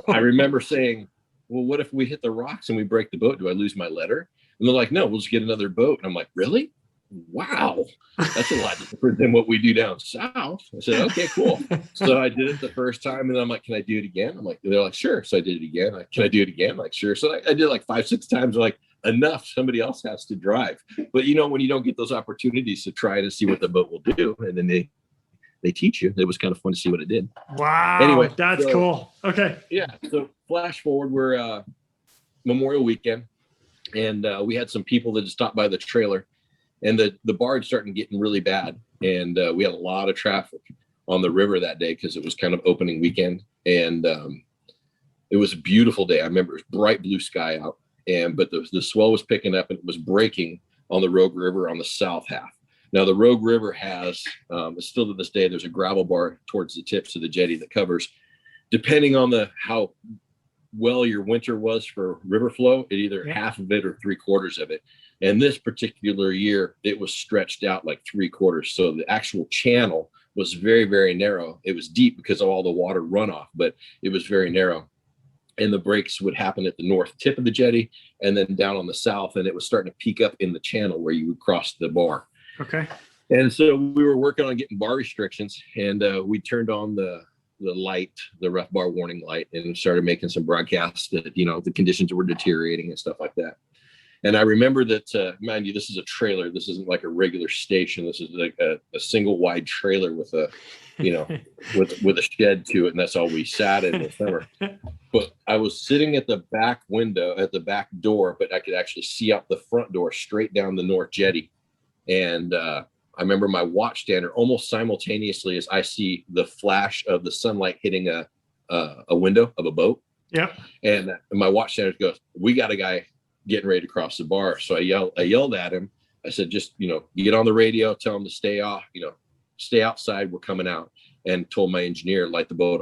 I remember saying, well, what if we hit the rocks and we break the boat? Do I lose my letter? And they're like, no, we'll just get another boat. And I'm like, really? Wow, that's a lot different than what we do down south. I said, okay, cool. So I did it the first time, and then I'm like, can I do it again? They're like, sure. So I did it again. Can I do it again? Like, sure. So I did it like 5-6 times. They're like, enough. Somebody else has to drive. But when you don't get those opportunities to try to see what the boat will do, and then they teach you, it was kind of fun to see what it did. Wow. Anyway, that's cool. Okay. Yeah. So flash forward, we're Memorial Weekend, and we had some people that had stopped by the trailer. And the barge started getting really bad. And we had a lot of traffic on the river that day because it was kind of opening weekend. And it was a beautiful day. I remember it was bright blue sky out. But the swell was picking up, and it was breaking on the Rogue River on the south half. Now, the Rogue River has, still to this day, there's a gravel bar towards the tips of the jetty that covers, depending on how well your winter was for river flow, either half of it or 3/4 of it. And this particular year, it was stretched out like 3/4. So the actual channel was very, very narrow. It was deep because of all the water runoff, but it was very narrow. And the breaks would happen at the north tip of the jetty and then down on the south. And it was starting to peak up in the channel where you would cross the bar. Okay. And so we were working on getting bar restrictions, and we turned on the light, the rough bar warning light, and started making some broadcasts that, the conditions were deteriorating and stuff like that. And I remember that, mind you, this is a trailer. This isn't like a regular station. This is like a single wide trailer with a, with a shed to it. And that's all we sat in the summer. But I was sitting at the back window, at the back door, but I could actually see out the front door straight down the north jetty. And I I remember my watch stander almost simultaneously as I see the flash of the sunlight hitting a window of a boat. Yeah. And my watch stander goes, "We got a guy getting ready to cross the bar." So I yelled at him. I said, "Just, get on the radio, tell him to stay off, stay outside. We're coming out." And told my engineer, light the boat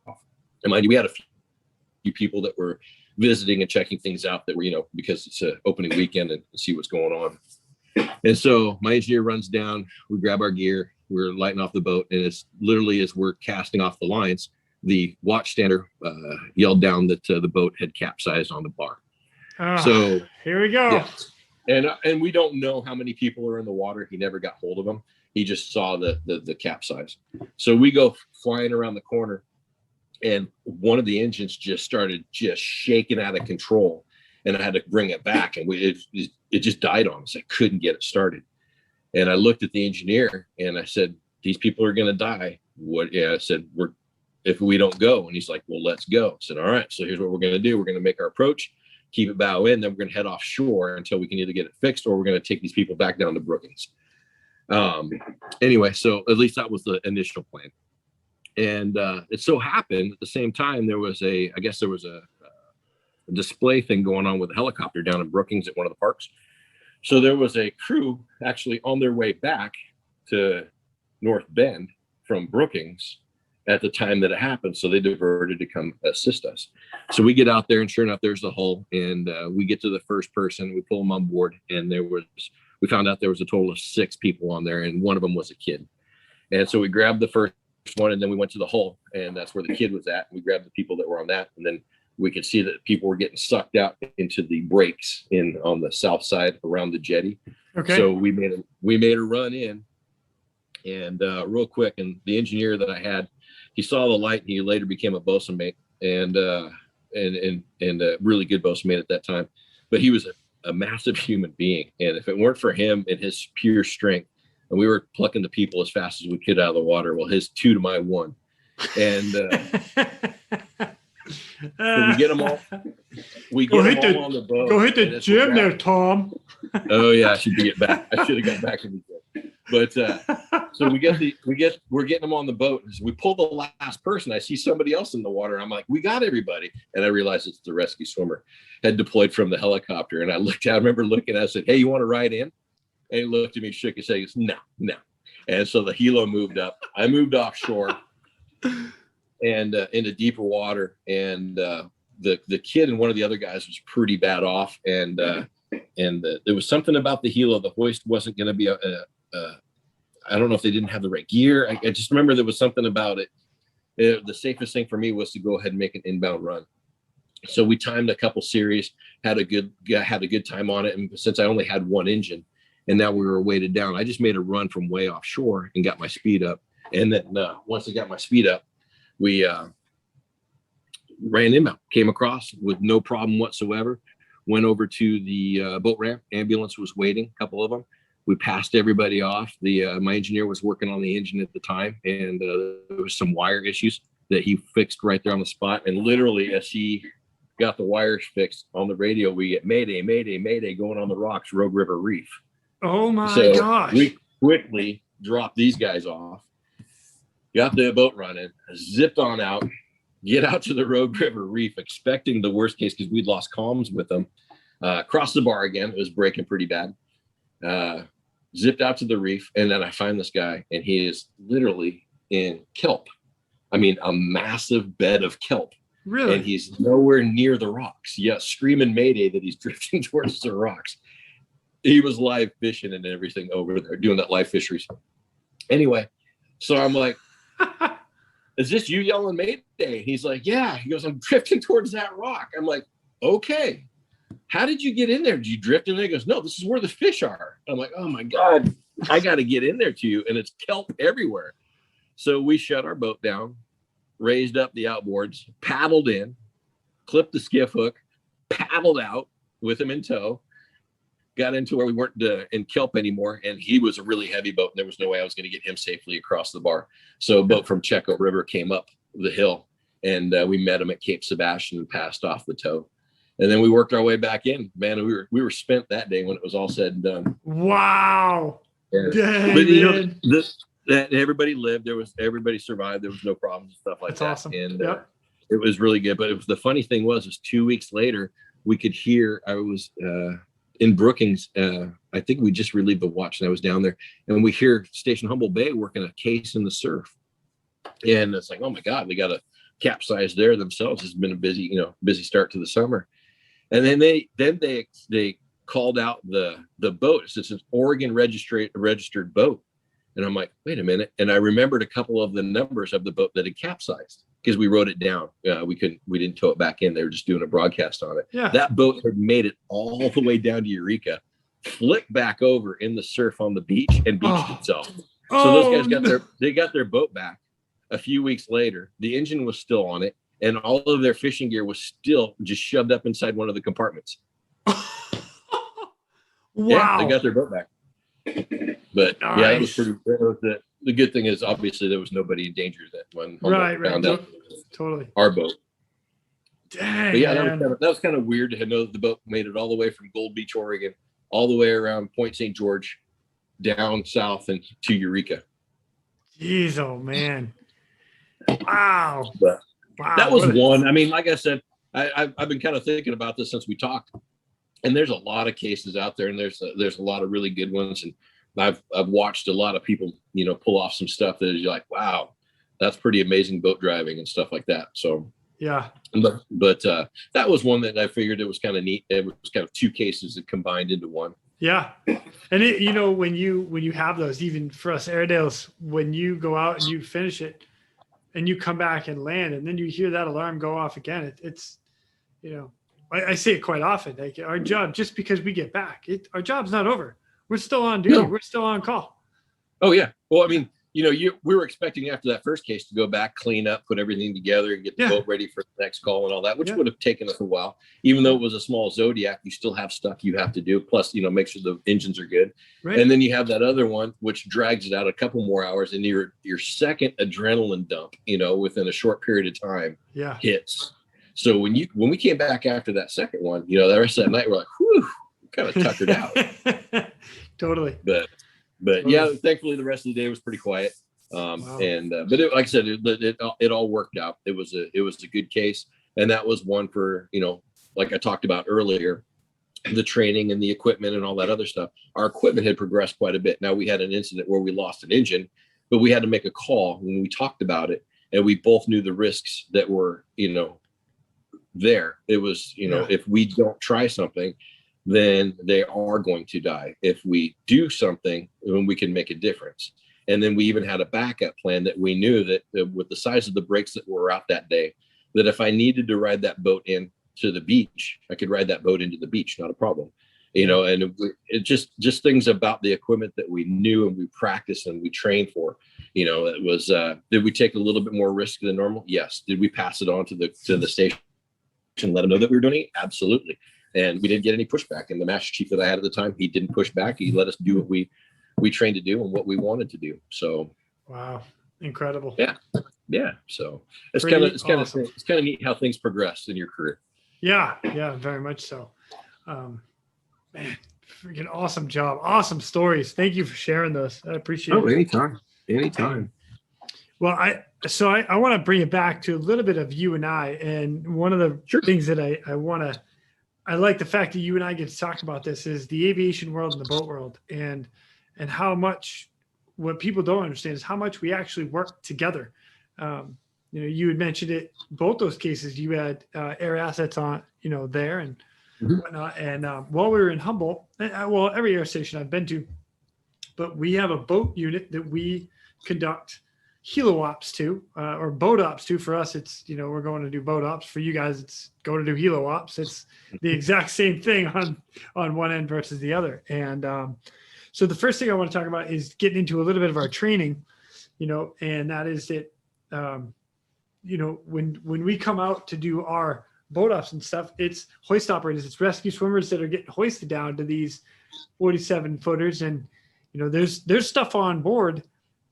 off. And mind you, we had a few people that were visiting and checking things out that were, because it's an opening weekend and see what's going on. And so my engineer runs down, we grab our gear, we're lighting off the boat. And it's literally as we're casting off the lines, the watch stander yelled down that the boat had capsized on the bar. So here we go. Yeah. And we don't know how many people are in the water. He never got hold of them. He just saw the capsize. So we go flying around the corner, and one of the engines just started shaking out of control, and I had to bring it back, and it just died on us. I couldn't get it started. And I looked at the engineer and I said, "These people are going to die." I said, if we don't go. And he's like, "Well, let's go." I said, "All right, so here's what we're going to do. We're going to make our approach, keep it bow in, then we're going to head offshore until we can either get it fixed or we're going to take these people back down to Brookings." Anyway, so at least that was the initial plan. And it so happened at the same time, there was a display thing going on with a helicopter down in Brookings at one of the parks. So there was a crew actually on their way back to North Bend from Brookings at the time that it happened. So they diverted to come assist us. So we get out there, and sure enough, there's the hull, and we get to the first person, we pull them on board, and we found out there was a total of 6 people on there, and one of them was a kid. And so we grabbed the first one, and then we went to the hull, and that's where the kid was at. We grabbed the people that were on that, and then we could see that people were getting sucked out into the breaks on the south side around the jetty. Okay. So we made a run in, and real quick, and the engineer that I had, he saw the light, and he later became a boatswain mate, and a really good boatswain mate at that time. But he was a massive human being, and if it weren't for him and his pure strength, and we were plucking the people as fast as we could out of the water, well, his 2 to my 1, and so we get them all. We get them all on the boat. Go hit the gym there, Tom. Oh yeah, I should get back. I should have got back in the gym. But so we're getting them on the boat. As we pull the last person, I see somebody else in the water. I'm like, "We got everybody," and I realized it's the rescue swimmer had deployed from the helicopter. And I remember looking at it, I said, "Hey, you want to ride in?" And he looked at me, shook his head, he goes, No. And so the helo moved up. I moved offshore and into deeper water. And the kid and one of the other guys was pretty bad off. And there was something about the helo. The hoist wasn't going to be I don't know if they didn't have the right gear. I just remember there was something about it. The safest thing for me was to go ahead and make an inbound run. So we timed a couple series, had a good time on it. And since I only had one engine, and now we were weighted down, I just made a run from way offshore and got my speed up. And then once I got my speed up, we ran inbound, came across with no problem whatsoever, went over to the boat ramp. Ambulance was waiting, a couple of them. We passed everybody off. My engineer was working on the engine at the time, and there was some wire issues that he fixed right there on the spot. And literally, as he got the wires fixed on the radio, we get "Mayday, Mayday, Mayday" going on the rocks, Rogue River Reef. Oh my gosh. We quickly dropped these guys off, got the boat running, zipped on out, get out to the Rogue River Reef, expecting the worst case because we'd lost comms with them. Crossed the bar again. It was breaking pretty bad. Zipped out to the reef, and then I find this guy, and he is literally in kelp. I mean, a massive bed of kelp. Really? And he's nowhere near the rocks. Yeah, screaming Mayday that he's drifting towards the rocks. He was live fishing and everything over there, doing that live fisheries. Anyway, so I'm like, "Is this you yelling Mayday?" He's like, "Yeah." He goes, "I'm drifting towards that rock." I'm like, "Okay. How did you get in there? Did you drift in there?" He goes, "No, this is where the fish are." I'm like, "Oh my God, I got to get in there to you." And it's kelp everywhere. So we shut our boat down, raised up the outboards, paddled in, clipped the skiff hook, paddled out with him in tow, got into where we weren't in kelp anymore. And he was a really heavy boat, and there was no way I was going to get him safely across the bar. So a boat from Checo River came up the hill, and we met him at Cape Sebastian and passed off the tow. And then we worked our way back in. Man, we were spent that day when it was all said and done. Wow. Yeah. Dang, But man. that everybody lived. Everybody survived. There was no problems and stuff like That's that. awesome. And Yep. it was really good. But the funny thing was 2 weeks later, we could hear. I was in Brookings. I think we just relieved the watch, and I was down there, and we hear Station Humboldt Bay working a case in the surf, and it's like, oh my God, they got a capsized there themselves. It's been a busy start to the summer. And then they called out the boat. It's an Oregon registered boat. And I'm like, wait a minute. And I remembered a couple of the numbers of the boat that had capsized because we wrote it down. We didn't tow it back in. They were just doing a broadcast on it. Yeah. That boat had made it all the way down to Eureka, flipped back over in the surf on the beach and beached itself. So those guys got their boat back a few weeks later. The engine was still on it, and all of their fishing gear was still just shoved up inside one of the compartments. Wow. Yeah, they got their boat back. But nice. Yeah, that was pretty. The good thing is obviously there was nobody in danger that when found out totally our boat. Dang. But yeah, that was kind of weird to know that the boat made it all the way from Gold Beach, Oregon, all the way around Point St. George, down south and to Eureka. Jeez, oh man. Wow. But wow. That was one. I mean, like I said, I've been kind of thinking about this since we talked, and there's a lot of cases out there, and there's a lot of really good ones, and I've watched a lot of people, pull off some stuff that is like, wow, that's pretty amazing boat driving and stuff like that. So yeah. But that was one that I figured it was kind of neat. It was kind of two cases that combined into one. Yeah. And when you have those, even for us Airedales, when you go out and you finish it and you come back and land and then you hear that alarm go off again, it's I say it quite often, like our job, just because we get back, our job's not over. We're still on duty. No. We're still on call. Oh yeah. Well, I mean, we were expecting after that first case to go back, clean up, put everything together, and get the boat ready for the next call and all that, which would have taken us a while. Even though it was a small Zodiac, you still have stuff you have to do. Plus, make sure the engines are good. Right. And then you have that other one, which drags it out a couple more hours, and your second adrenaline dump, within a short period of time, hits. So when we came back after that second one, the rest of that night, we're like, whew, kind of tuckered out. Totally. But yeah, thankfully the rest of the day was pretty quiet. Wow. But like I said, it all worked out. It was a good case. And that was one for, like I talked about earlier, the training and the equipment and all that other stuff. Our equipment had progressed quite a bit. Now we had an incident where we lost an engine, but we had to make a call when we talked about it. And we both knew the risks that were, there. It was, if we don't try something, then they are going to die. If we do something, then we can make a difference. And then we even had a backup plan that we knew that with the size of the brakes that were out that day, that if I needed to ride that boat in to the beach, I could ride that boat into the beach, not a problem. And it just things about the equipment that we knew and we practiced and we trained for. It was, did we take a little bit more risk than normal? Yes. Did we pass it on to the station and let them know that we were doing it? Absolutely. And we didn't get any pushback. And the master chief that I had at the time, he didn't push back. He let us do what we trained to do and what we wanted to do. So, wow, incredible. Yeah. So it's kind of neat how things progress in your career. Yeah, very much so. Man, freaking awesome job, awesome stories. Thank you for sharing those. I appreciate it. Oh, anytime. Well, I want to bring it back to a little bit of you and I. And one of the things that I like the fact that you and I get to talk about this is the aviation world and the boat world, and how much, what people don't understand is how much we actually work together. You had mentioned it, both those cases, you had air assets on, there and whatnot. And while we were in Humboldt, well, every air station I've been to, but we have a boat unit that we conduct helo ops to, or boat ops to. For us, it's, we're going to do boat ops. For you guys, it's go to do helo ops. It's the exact same thing on one end versus the other. And so the first thing I want to talk about is getting into a little bit of our training, and that is that, when we come out to do our boat ops and stuff, it's hoist operators, it's rescue swimmers that are getting hoisted down to these 47 footers. And, there's stuff on board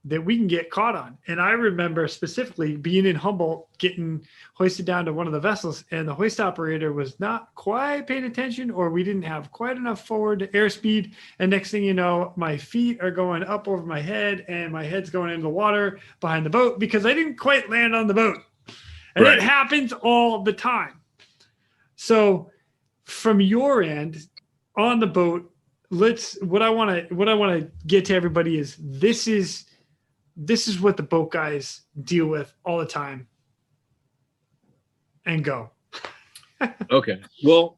that we can get caught on. And I remember specifically being in Humboldt, getting hoisted down to one of the vessels, and the hoist operator was not quite paying attention, or we didn't have quite enough forward airspeed. And next thing you know, my feet are going up over my head and my head's going into the water behind the boat because I didn't quite land on the boat. And Right. it happens all the time. So from your end on the boat, what I want to get to everybody is this is what the boat guys deal with all the time. And go. Okay. Well,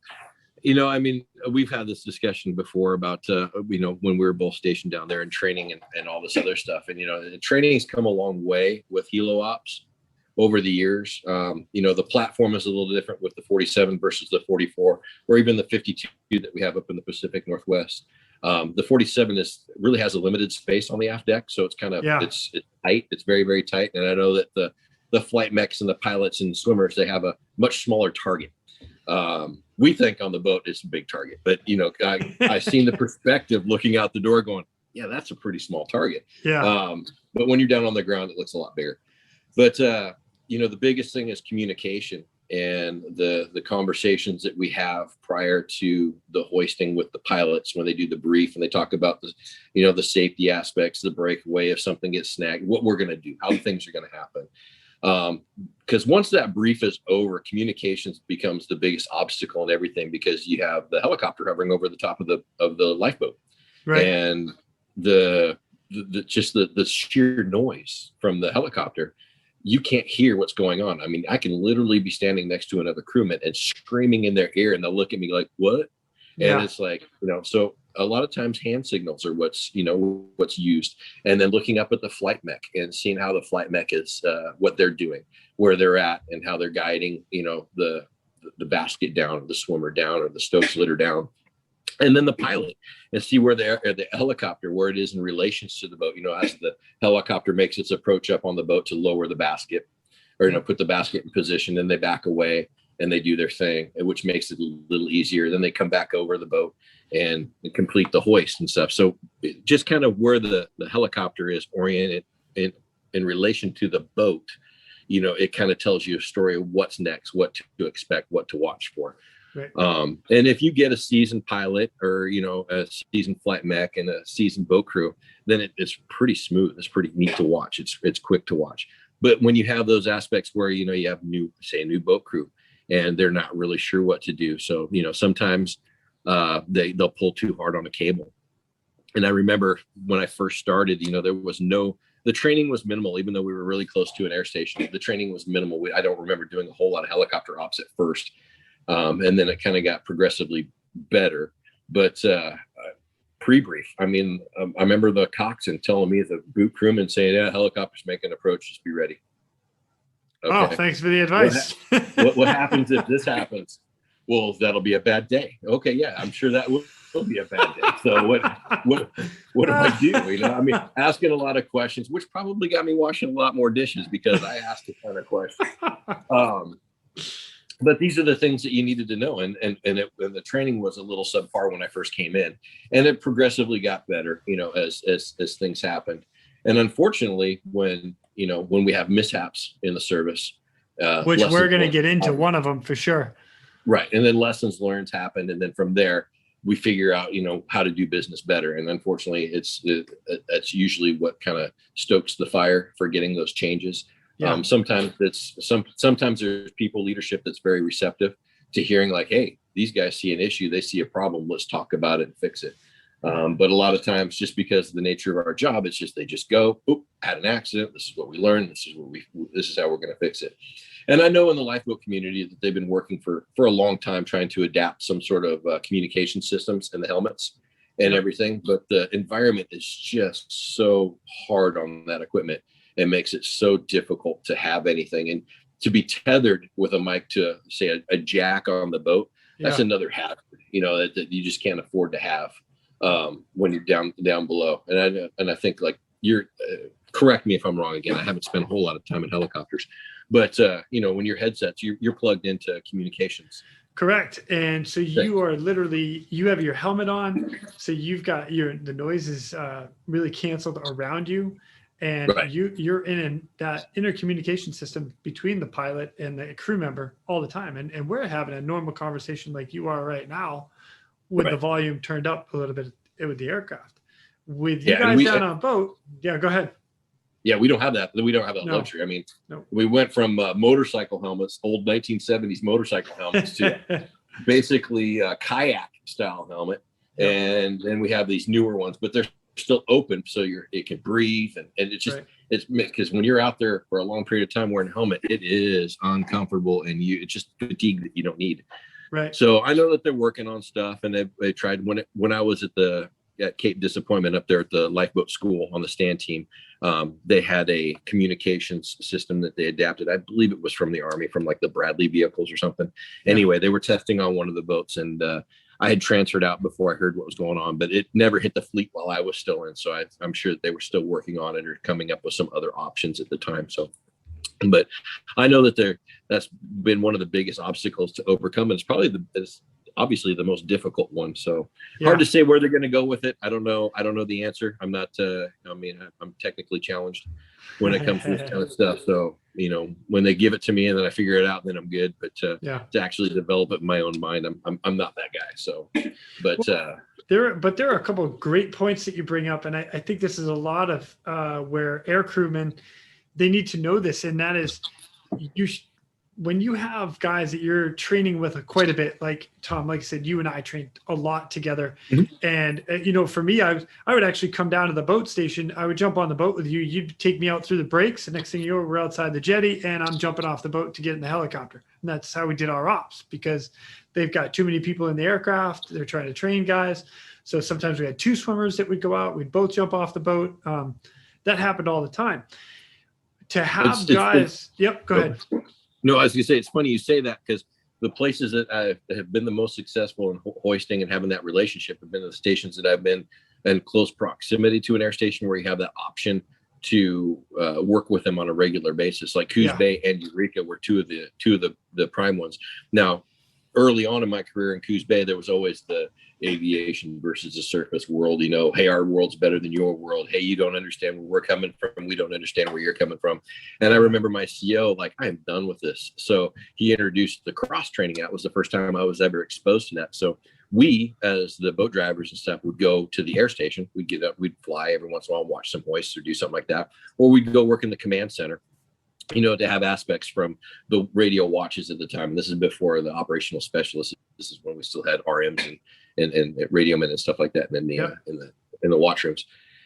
I mean, we've had this discussion before about, when we were both stationed down there and training and all this other stuff. And, training's come a long way with helo ops over the years. The platform is a little different with the 47 versus the 44, or even the 52 that we have up in the Pacific Northwest. The 47 really has a limited space on the aft deck. So it's kind of, it's tight. It's very, very tight. And I know that the flight mechs and the pilots and swimmers, they have a much smaller target. We think on the boat it's a big target, but I've seen the perspective looking out the door going, yeah, that's a pretty small target. Yeah. But when you're down on the ground, it looks a lot bigger. But, the biggest thing is communication and the conversations that we have prior to the hoisting with the pilots when they do the brief and they talk about the safety aspects, the breakaway if something gets snagged, what we're going to do, how things are going to happen. Because once that brief is over, communications becomes the biggest obstacle in everything, because you have the helicopter hovering over the top of the lifeboat, right? And the sheer noise from the helicopter, you can't hear what's going on. I mean, I can literally be standing next to another crewman and screaming in their ear, and they'll look at me like, "What?" Yeah. And it's like, so a lot of times hand signals are what's used. And then looking up at the flight mech and seeing how the flight mech is, what they're doing, where they're at, and how they're guiding, the basket down, or the swimmer down, or the Stokes litter down. And then the pilot, and see where the helicopter, where it is in relation to the boat, as the helicopter makes its approach up on the boat to lower the basket, or, put the basket in position, and they back away and they do their thing, which makes it a little easier. Then they come back over the boat and complete the hoist and stuff. So just kind of where the helicopter is oriented in relation to the boat, it kind of tells you a story of what's next, what to expect, what to watch for. Right. And if you get a seasoned pilot, or, a seasoned flight mech and a seasoned boat crew, then it's pretty smooth. It's pretty neat to watch. It's quick to watch. But when you have those aspects where, you have a new boat crew, and they're not really sure what to do. So, sometimes they'll pull too hard on a cable. And I remember when I first started, the training was minimal, even though we were really close to an air station. The training was minimal. I don't remember doing a whole lot of helicopter ops at first. And then it kind of got progressively better. But pre-brief, I mean, I remember the coxswain telling me, the boot crewman, saying, "Yeah, helicopter's making an approach, just be ready." Okay. Oh, thanks for the advice. What happens if this happens? Well, that'll be a bad day. Okay, yeah, I'm sure that will be a bad day. So what do I do? I mean, asking a lot of questions, which probably got me washing a lot more dishes, because I asked a ton of questions. But these are the things that you needed to know, and the training was a little subpar when I first came in, and it progressively got better, as things happened. And unfortunately, when we have mishaps in the service, which we're going to get into one of them for sure. Right. And then lessons learned happened. And then from there, we figure out, how to do business better. And unfortunately, that's usually what kind of stokes the fire for getting those changes. Yeah. Sometimes there's people leadership that's very receptive to hearing, like, hey, these guys see an issue, they see a problem, let's talk about it and fix it. But a lot of times, just because of the nature of our job, it's just, they just go, "Oop, had an accident. This is what we learned. This is how we're going to fix it." And I know in the lifeboat community that they've been working for a long time trying to adapt some sort of communication systems in the helmets and everything. But the environment is just so hard on that equipment. It makes it so difficult to have anything, and to be tethered with a mic to, say, a jack on the boat. That's another hazard, that you just can't afford to have when you're down below. And I think, like, you're correct me if I'm wrong. Again, I haven't spent a whole lot of time in helicopters, but when your headsets, you're plugged into communications. Correct. And so you are literally, you have your helmet on, so you've got the noise is really canceled around you. and you're in that intercommunication system between the pilot and the crew member all the time. And we're having a normal conversation like you are right now with the volume turned up a little bit with the aircraft. With you guys down on a boat. Yeah, go ahead. Yeah, we don't have that. We don't have that luxury. I mean, we went from motorcycle helmets, old 1970s motorcycle helmets, to basically a kayak style helmet. And then we have these newer ones, but they're still open, so it can breathe. And it's just, it's because when you're out there for a long period of time wearing a helmet, it is uncomfortable, and it's just fatigue that you don't need. Right. So I know that they're working on stuff, and they tried when I was at Cape Disappointment up there at the lifeboat school on the stand team. They had a communications system that they adapted. I believe it was from the Army, from like the Bradley vehicles or something. Anyway, they were testing on one of the boats, and I had transferred out before I heard what was going on, but it never hit the fleet while I was still in. So I'm sure that they were still working on it or coming up with some other options at the time. So, but I know that that's been one of the biggest obstacles to overcome. And it's probably obviously the most difficult one. So hard to say where they're going to go with it. I don't know the answer. I'm not, I'm technically challenged when it comes to this kind of stuff. So, when they give it to me and then I figure it out, then I'm good. But to actually develop it in my own mind, I'm not that guy. So, but there are a couple of great points that you bring up. And I think this is a lot of where air crewmen, they need to know this. And that is when you have guys that you're training with quite a bit, like Tom, like I said, you and I trained a lot together. And, for me, I would actually come down to the boat station. I would jump on the boat with you. You'd take me out through the breaks. The next thing you know, we're outside the jetty and I'm jumping off the boat to get in the helicopter. And that's how we did our ops, because they've got too many people in the aircraft. They're trying to train guys. So sometimes we had two swimmers that would go out. We'd both jump off the boat. That happened all the time. To have guys. Yep. Go ahead. No, I was going to say, it's funny you say that, because the places that I have been the most successful in hoisting and having that relationship have been the stations that I've been in close proximity to an air station where you have that option to work with them on a regular basis. Like Coos Bay and Eureka were two of the prime ones. Now, early on in my career in Coos Bay, there was always the aviation versus the surface world. Hey, our world's better than your world. Hey, you don't understand where we're coming from. We don't understand where you're coming from. And I remember my CO, like, I am done with this. So he introduced the cross training. That was the first time I was ever exposed to that. So we, as the boat drivers and stuff, would go to the air station. We'd get up, we'd fly every once in a while, watch some hoists or do something like that. Or we'd go work in the command center, to have aspects from the radio watches at the time. And this is before the operational specialists. This is when we still had RMs and radio men and stuff like that in the watchrooms.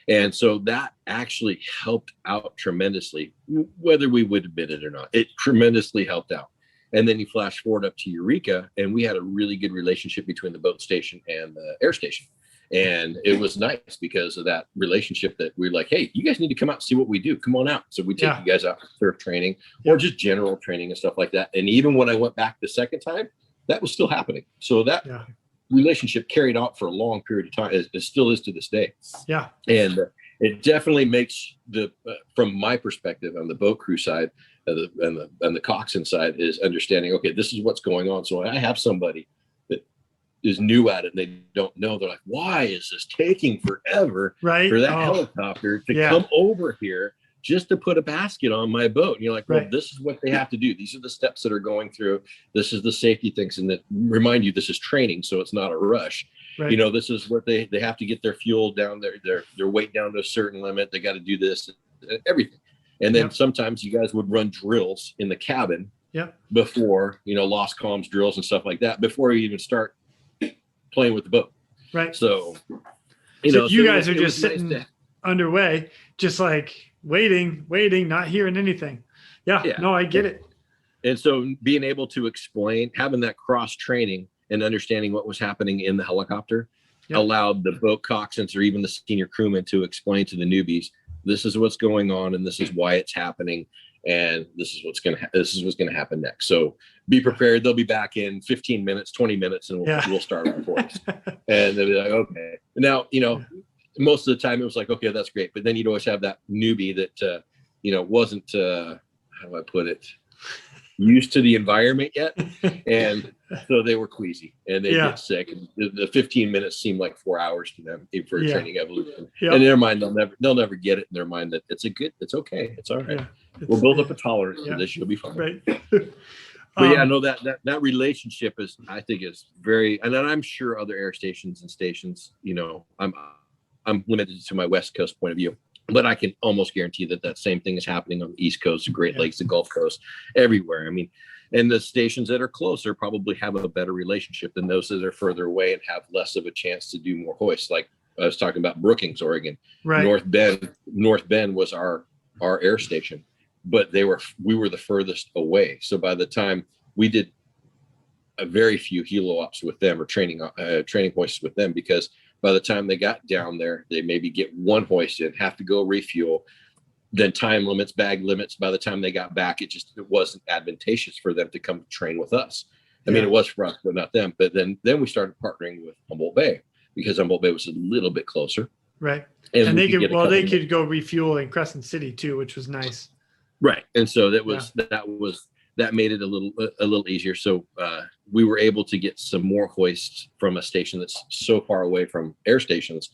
And so that actually helped out tremendously, whether we would admit it or not. It tremendously helped out. And then you flash forward up to Eureka, and we had a really good relationship between the boat station and the air station. And it was nice because of that relationship that we're like, hey, you guys need to come out and see what we do. Come on out. So we take you guys out for surf training or just general training and stuff like that. And even when I went back the second time, that was still happening. So that relationship carried out for a long period of time. It still is to this day. Yeah. And it definitely makes from my perspective on the boat crew side and the coxswain side, is understanding, okay, this is what's going on. So I have somebody that is new at it and they don't know. They're like, why is this taking forever for that helicopter to come over here just to put a basket on my boat? And you're like, well, this is what they have to do. These are the steps that are going through. This is the safety things. And that remind you, this is training. So it's not a rush. This is what they have to get their fuel down, their weight down to a certain limit. They got to do this, everything. And then sometimes you guys would run drills in the cabin before, lost comms drills and stuff like that, before you even start playing with the boat. Right. So, you guys are just sitting underway, just like waiting, not hearing anything. No, I get it. And so being able to explain, having that cross training and understanding what was happening in the helicopter allowed the boat coxswains or even the senior crewmen to explain to the newbies, this is what's going on and this is why it's happening. And this is what's going to happen next. So be prepared. They'll be back in 15 minutes, 20 minutes, and we'll start our course. And they'll be like, okay. Now, most of the time it was like, okay, that's great. But then you'd always have that newbie that, wasn't, how do I put it? used to the environment yet. And so they were queasy and they get sick. And the 15 minutes seemed like 4 hours to them for training evolution. Yep. In their mind, they'll never get it in their mind that it's okay. It's all right. We'll build up a tolerance to this. You'll be fine. Right. But that relationship I think is very, and I'm sure other air stations and stations, I'm limited to my West Coast point of view, but I can almost guarantee that same thing is happening on the East Coast, the Great Lakes, the Gulf Coast, everywhere. I mean, and the stations that are closer probably have a better relationship than those that are further away and have less of a chance to do more hoists. Like I was talking about Brookings, Oregon. Right. North Bend was our air station, but we were the furthest away. So by the time we did a very few helo ops with them or training hoists with them, because by the time they got down there, they maybe get one hoist in, have to go refuel, then time limits, bag limits. By the time they got back, it wasn't advantageous for them to come train with us. I mean, it was for us, but not them. But then we started partnering with Humboldt Bay because Humboldt Bay was a little bit closer. Right. And they could go refuel in Crescent City too, which was nice. Right. And so that made it a little easier. So we were able to get some more hoists from a station that's so far away from air stations.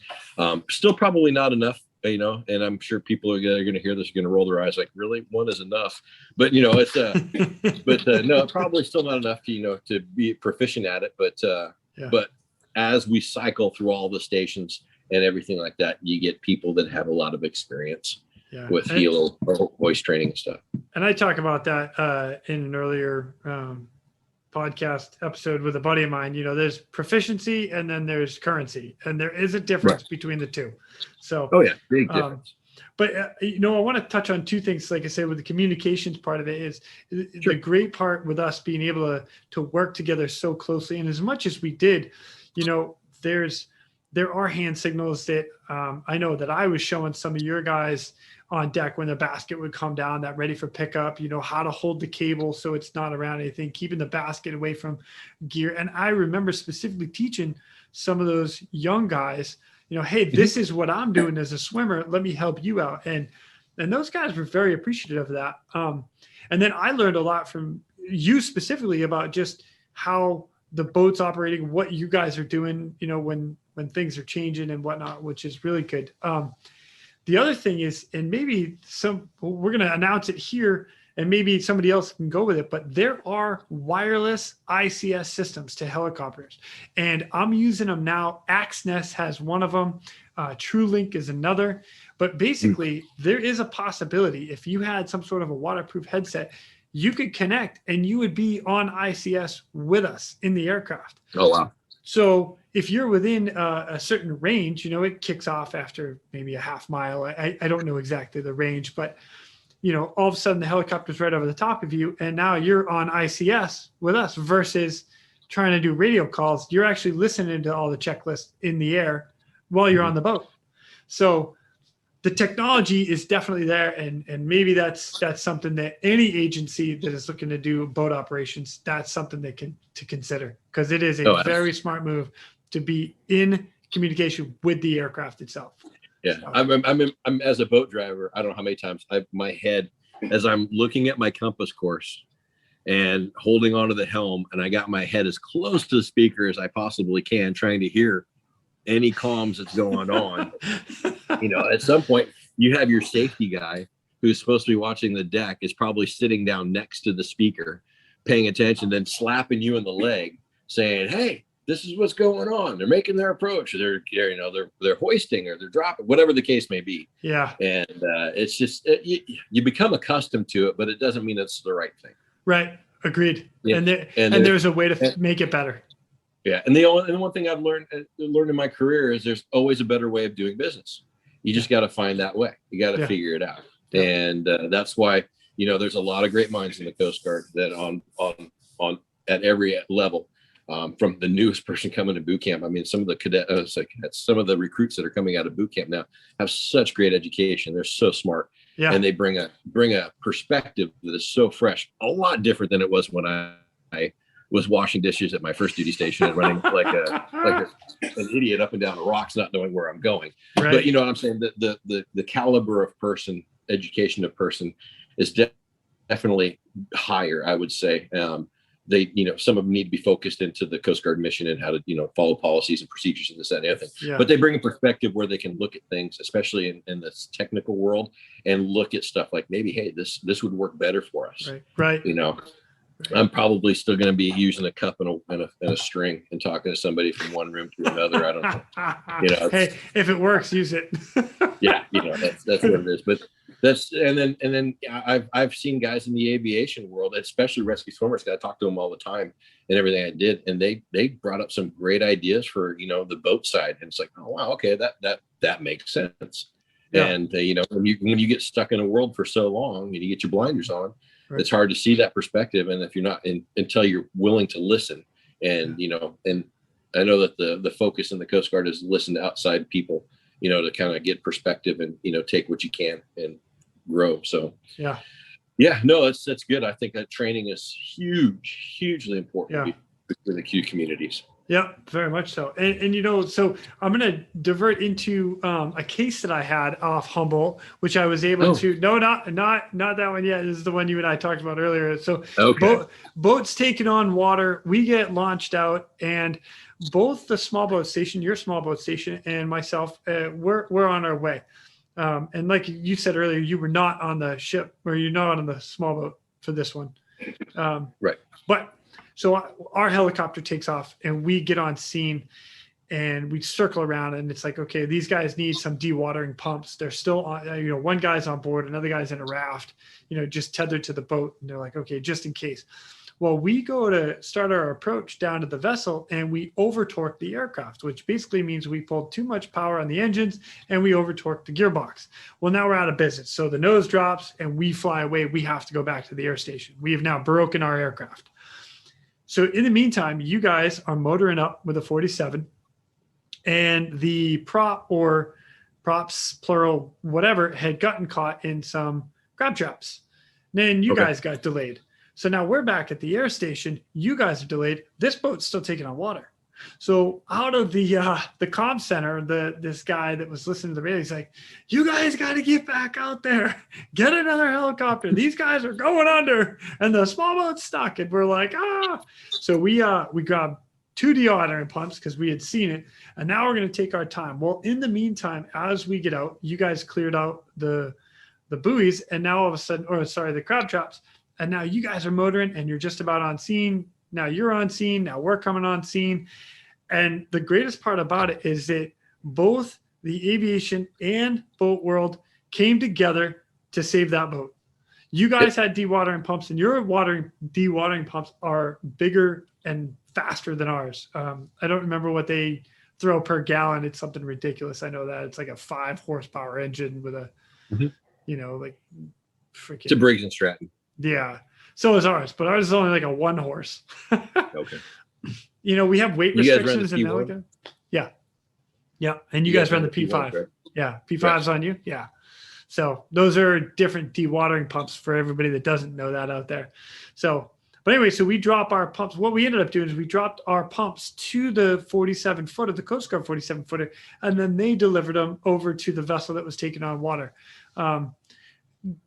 Still probably not enough, and I'm sure people are going to hear this, are going to roll their eyes like, really, one is enough. But, it's, no, probably still not enough to be proficient at it. But as we cycle through all the stations and everything like that, you get people that have a lot of experience with helo or hoist training and stuff. And I talk about that in an earlier podcast episode with a buddy of mine. There's proficiency and then there's currency, and there is a difference between the two. So, big difference. But I want to touch on two things. Like I said, with the communications part of it is the great part with us being able to work together so closely. And as much as we did, there are hand signals that I know that I was showing some of your guys on deck when the basket would come down, that ready for pickup, how to hold the cable so it's not around anything, keeping the basket away from gear. And I remember specifically teaching some of those young guys, hey, this is what I'm doing as a swimmer. Let me help you out. And those guys were very appreciative of that. And then I learned a lot from you specifically about just how the boat's operating, what you guys are doing, when things are changing and whatnot, which is really good. The other thing is, and maybe we're going to announce it here and maybe somebody else can go with it, but there are wireless ICS systems to helicopters, and I'm using them now. AxeNest has one of them. TrueLink is another, but basically there is a possibility if you had some sort of a waterproof headset, you could connect and you would be on ICS with us in the aircraft. Oh, wow. So if you're within a certain range, it kicks off after maybe a half mile. I don't know exactly the range, but, all of a sudden the helicopter's right over the top of you. And now you're on ICS with us versus trying to do radio calls. You're actually listening to all the checklists in the air while you're on the boat. So the technology is definitely there. And maybe that's something that any agency that is looking to do boat operations, that's something they to consider, because it is a very smart move to be in communication with the aircraft itself. Yeah. So. I'm as a boat driver, I don't know how many times my head, as I'm looking at my compass course and holding onto the helm, and I got my head as close to the speaker as I possibly can, trying to hear any comms that's going on. At some point you have your safety guy who's supposed to be watching the deck is probably sitting down next to the speaker, paying attention, then slapping you in the leg saying, hey, this is what's going on. They're making their approach. They're hoisting or they're dropping, whatever the case may be. Yeah. And it's just, you become accustomed to it, but it doesn't mean it's the right thing. Right. Agreed. Yeah. And there's a way to make it better. Yeah. And the one thing I've learned in my career is there's always a better way of doing business. You just got to find that way. You got to figure it out. Yeah. And that's why, there's a lot of great minds in the Coast Guard that on at every level, from the newest person coming to boot camp. I mean, some of the cadets, some of the recruits that are coming out of boot camp now have such great education. They're so smart. Yeah. And they bring a perspective that is so fresh, a lot different than it was when I was washing dishes at my first duty station and running like an idiot up and down the rocks, not knowing where I'm going. Right. But you know what I'm saying? The caliber of person, education of person is definitely higher, I would say. They, some of them need to be focused into the Coast Guard mission and how to, follow policies and procedures and this, that, and the other thing. Yeah. But they bring a perspective where they can look at things, especially in this technical world, and look at stuff like maybe, hey, this would work better for us. Right. I'm probably still going to be using a cup and a string and talking to somebody from one room to another. I don't know. Hey, if it works, use it. Yeah, that's what it is. But and then I've seen guys in the aviation world, especially rescue swimmers. I talk to them all the time and everything I did, and they brought up some great ideas for the boat side, and it's like, oh wow, okay, that makes sense. Yeah. And when you get stuck in a world for so long and you get your blinders on, right, it's hard to see that perspective. And if you're not until you're willing to listen, and and I know that the focus in the Coast Guard is listen to outside people, to kind of get perspective and take what you can and grow. So no, that's good. I think that training is hugely important for the Q communities. Yeah, very much so. And so I'm going to divert into a case that I had off Humboldt, which I was able to, no, not that one yet. This is the one you and I talked about earlier. So boats taking on water, we get launched out, and both the small boat station, your small boat station, and myself, we're on our way. And like you said earlier, you were not on the ship, or you're not on the small boat for this one. Right. But so our helicopter takes off and we get on scene and we circle around, and it's like, okay, these guys need some dewatering pumps. They're still on, one guy's on board, another guy's in a raft, just tethered to the boat. And they're like, okay, just in case. Well, we go to start our approach down to the vessel and we over torque the aircraft, which basically means we pulled too much power on the engines and we over torqued the gearbox. Well, now we're out of business. So the nose drops and we fly away. We have to go back to the air station. We have now broken our aircraft. So in the meantime, you guys are motoring up with a 47, and the prop, or props, plural, whatever, had gotten caught in some crab traps. Then you guys got delayed. So now we're back at the air station. You guys are delayed. This boat's still taking on water. So out of the comm center, this guy that was listening to the radio, he's like, you guys got to get back out there. Get another helicopter. These guys are going under, and the small boat's stuck. And we're like, ah. So we grabbed 2 dewatering pumps because we had seen it, and now we're going to take our time. Well, in the meantime, as we get out, you guys cleared out the buoys, and now all of a sudden, the crab traps, and now you guys are motoring, and you're just about on scene. Now you're on scene. Now we're coming on scene. And the greatest part about it is that both the aviation and boat world came together to save that boat. You guys had dewatering pumps, and your dewatering pumps are bigger and faster than ours. I don't remember what they throw per gallon. It's something ridiculous. I know that it's like a 5 horsepower engine with a, like freaking. It's a Briggs and Stratton. Yeah. So is ours, but ours is only like a 1 horse. Okay. We have weight restrictions in Ellicott. Yeah. Yeah. And you guys run the P5. Right? Yeah. P5's on you. Yeah. So those are different dewatering pumps for everybody that doesn't know that out there. So, but anyway, so we drop our pumps. What we ended up doing is we dropped our pumps to the 47-footer, the Coast Guard 47-footer, and then they delivered them over to the vessel that was taking on water.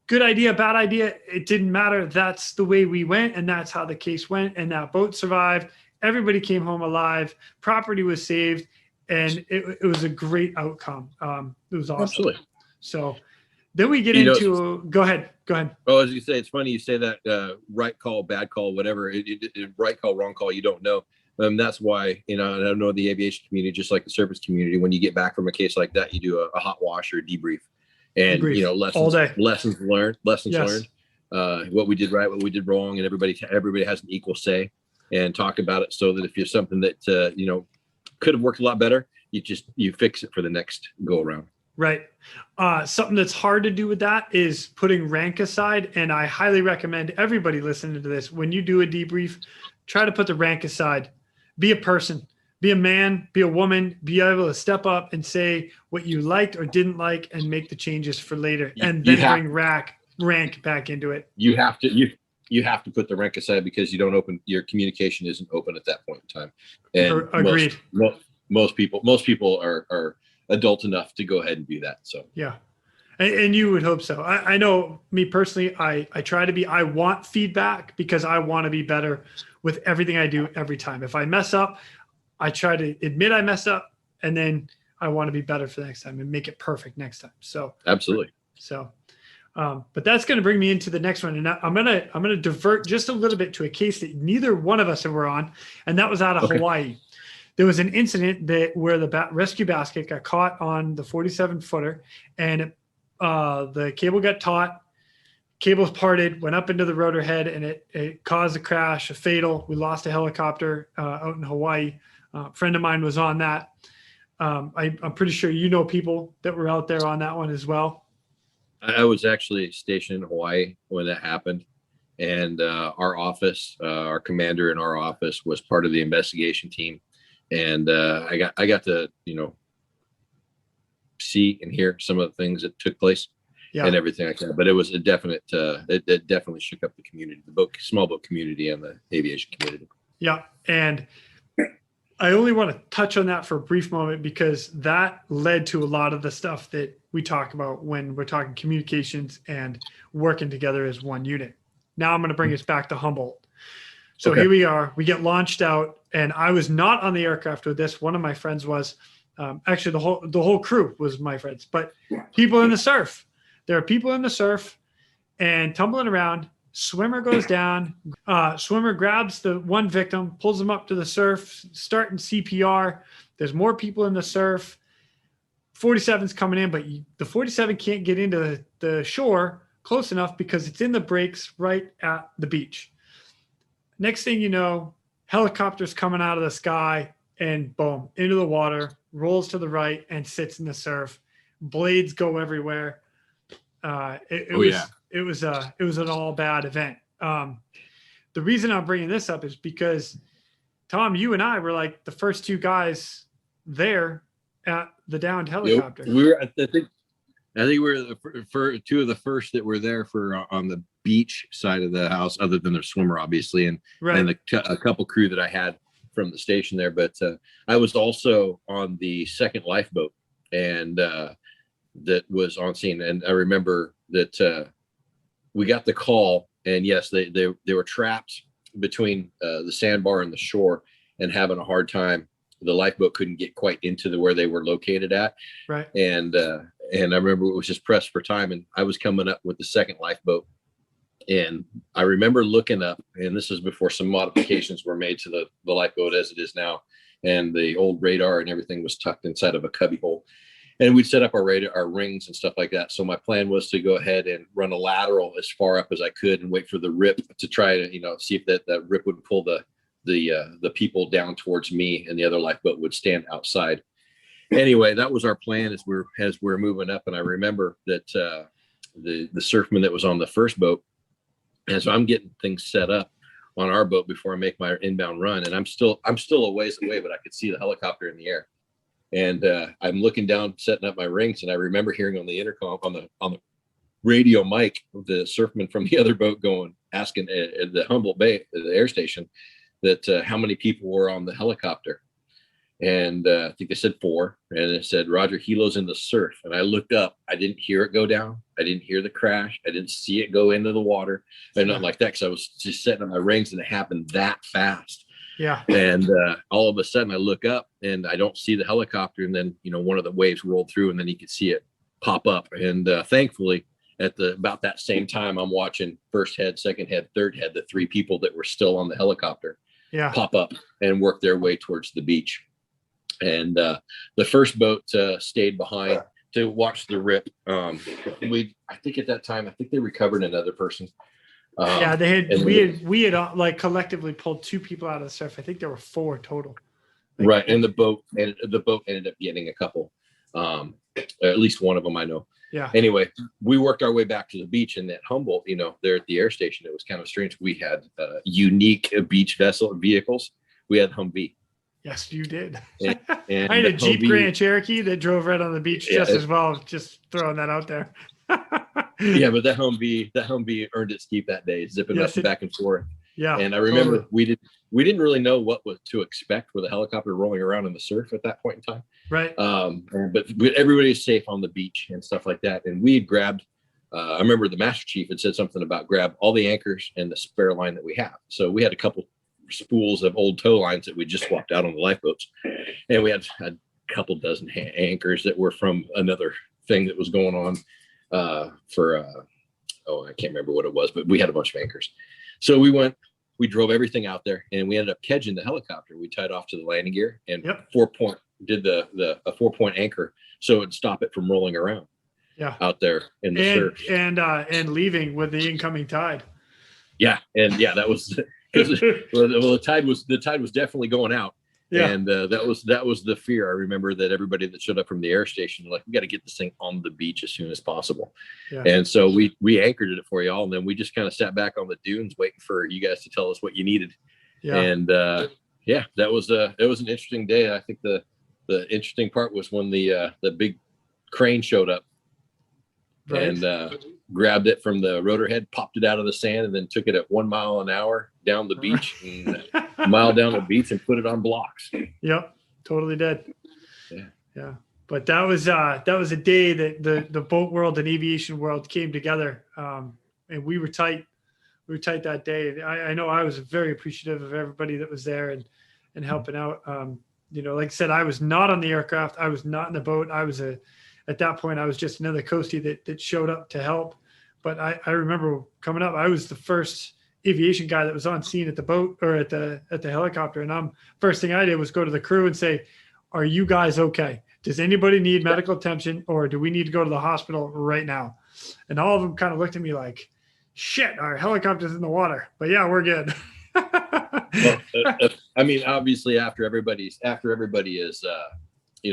Good idea, bad idea. It didn't matter. That's the way we went, and that's how the case went. And that boat survived. Everybody came home alive. Property was saved, and it was a great outcome. It was awesome. Absolutely. So then we get into. Go ahead. Oh, as you say, it's funny you say that. Right call, bad call, whatever. Right call, wrong call. You don't know. That's why I don't know the aviation community, just like the service community. When you get back from a case like that, you do a hot wash or a debrief. And lessons learned, what we did right, what we did wrong, and everybody has an equal say, and talk about it so that if you're something that could have worked a lot better, you fix it for the next go around. Right. Something that's hard to do with that is putting rank aside, and I highly recommend everybody listening to this, when you do a debrief, try to put the rank aside. Be a person. Be a man, be a woman, be able to step up and say what you liked or didn't like and make the changes for later, and then bring rank back into it. You have to put the rank aside, because your communication isn't open at that point in time. And agreed. Most people are adult enough to go ahead and do that. So yeah. And you would hope so. I know me personally, I try to be, I want feedback because I want to be better with everything I do every time. If I mess up, I try to admit I messed up, and then I want to be better for the next time and make it perfect next time. So Absolutely. So, but that's going to bring me into the next one, and I'm gonna divert just a little bit to a case that neither one of us were on, and that was out of Hawaii. There was an incident where the rescue basket got caught on the 47 footer, and the cable got taut. Cables parted, went up into the rotor head, and it caused a crash, a fatal. We lost a helicopter out in Hawaii. A friend of mine was on that. I'm pretty sure you know people that were out there on that one as well. I was actually stationed in Hawaii when that happened, and our office, our commander in our office, was part of the investigation team, and I got to see and hear some of the things that took place. Yeah. And everything like that. But it was a definite, it definitely shook up the community, the small boat community and the aviation community. Yeah. And I only want to touch on that for a brief moment because that led to a lot of the stuff that we talk about when we're talking communications and working together as one unit. Now I'm going to bring us back to Humboldt. So Here we are, we get launched out, and I was not on the aircraft with this. One of my friends was, actually the whole crew was my friends, but people in the surf. There are people in the surf and tumbling around. Swimmer goes down. Swimmer grabs the one victim, pulls them up to the surf, starting CPR. There's more people in the surf. 47's coming in, but the 47 can't get into the shore close enough because it's in the breaks right at the beach. Next thing you know, helicopter's coming out of the sky and boom, into the water, rolls to the right and sits in the surf. Blades go everywhere. It was an all bad event. The reason I'm bringing this up is because Tom, you and I were like the first two guys there at the downed helicopter. Yep. We were, I think we were two of the first that were there for on the beach side of the house, other than the swimmer, obviously, and a couple crew that I had from the station there. But I was also on the second lifeboat, and that was on scene. And I remember that we got the call, and yes, they were trapped between the sandbar and the shore and having a hard time. The lifeboat couldn't get quite into where they were located at. Right. And I remember it was just pressed for time, and I was coming up with the second lifeboat. And I remember looking up, and this is before some modifications were made to the lifeboat as it is now. And the old radar and everything was tucked inside of a cubby hole. And we'd set up our radar, our rings and stuff like that. So my plan was to go ahead and run a lateral as far up as I could and wait for the rip to try to, see if that rip would pull the people down towards me, and the other lifeboat would stand outside. Anyway, that was our plan as we're moving up. And I remember that the surfman that was on the first boat, and so I'm getting things set up on our boat before I make my inbound run, and I'm still a ways away, but I could see the helicopter in the air. And I'm looking down, setting up my rings, and I remember hearing on the intercom, on the radio mic, the surfman from the other boat asking at the Humboldt Bay, the air station, that how many people were on the helicopter. And I think they said 4, and it said Roger Hilo's in the surf. And I looked up, I didn't hear it go down, I didn't hear the crash, I didn't see it go into the water, and nothing like that, because I was just setting up my rings, and it happened that fast. Yeah. And all of a sudden I look up and I don't see the helicopter, and then one of the waves rolled through, and then you could see it pop up. And thankfully at about that same time, I'm watching first head, second head, third head, the 3 people that were still on the helicopter pop up and work their way towards the beach. And the first boat stayed behind to watch the rip. I think at that time, they recovered another person. We had like collectively pulled 2 people out of the surf. I think there were 4 total. Right. And the boat ended up getting a couple, at least one of them I know. Yeah. Anyway, we worked our way back to the beach, and at Humboldt, there at the air station, it was kind of strange. We had unique beach vehicles. We had Humvee. Yes, you did. And I had a Jeep Grand Cherokee that drove right on the beach just as well. Just throwing that out there. Yeah, but that Humvee earned its keep that day, zipping up back and forth. Yeah. And I remember totally. we didn't really know what was to expect with a helicopter rolling around in the surf at that point in time. Right. But everybody is safe on the beach and stuff like that. And we had grabbed, I remember the Master Chief had said something about grab all the anchors and the spare line that we have. So we had a couple spools of old tow lines that we just swapped out on the lifeboats. And we had a couple dozen anchors that were from another thing that was going on I can't remember what it was, but we had a bunch of anchors. So we drove everything out there, and we ended up kedging the helicopter. We tied off to the landing gear and did a 4-point anchor so it'd stop it from rolling around. Yeah. Out there in the surf and leaving with the incoming tide. Yeah, and that was because the tide was definitely going out. Yeah. And that was the fear. I remember that everybody that showed up from the air station, like, we got to get this thing on the beach as soon as possible. Yeah. And so we anchored it for y'all, and then we just kind of sat back on the dunes waiting for you guys to tell us what you needed. Yeah. And it was an interesting day. I think the interesting part was when the big crane showed up. Right. And grabbed it from the rotor head, popped it out of the sand, and then took it at 1 mile an hour down the beach, and a mile down the beach, and put it on blocks. Yep, totally did. Yeah. But that was a day that the boat world and aviation world came together, and we were tight. We were tight that day. I know I was very appreciative of everybody that was there and helping out. Like I said, I was not on the aircraft. I was not in the boat. At that point, I was just another coastie that showed up to help. But I remember coming up, I was the first aviation guy that was on scene at the boat or at the helicopter. And first thing I did was go to the crew and say, "Are you guys okay? Does anybody need medical attention, or do we need to go to the hospital right now?" And all of them kind of looked at me like, "Shit, our helicopter's in the water." But yeah, we're good. Well, I mean, obviously after everybody is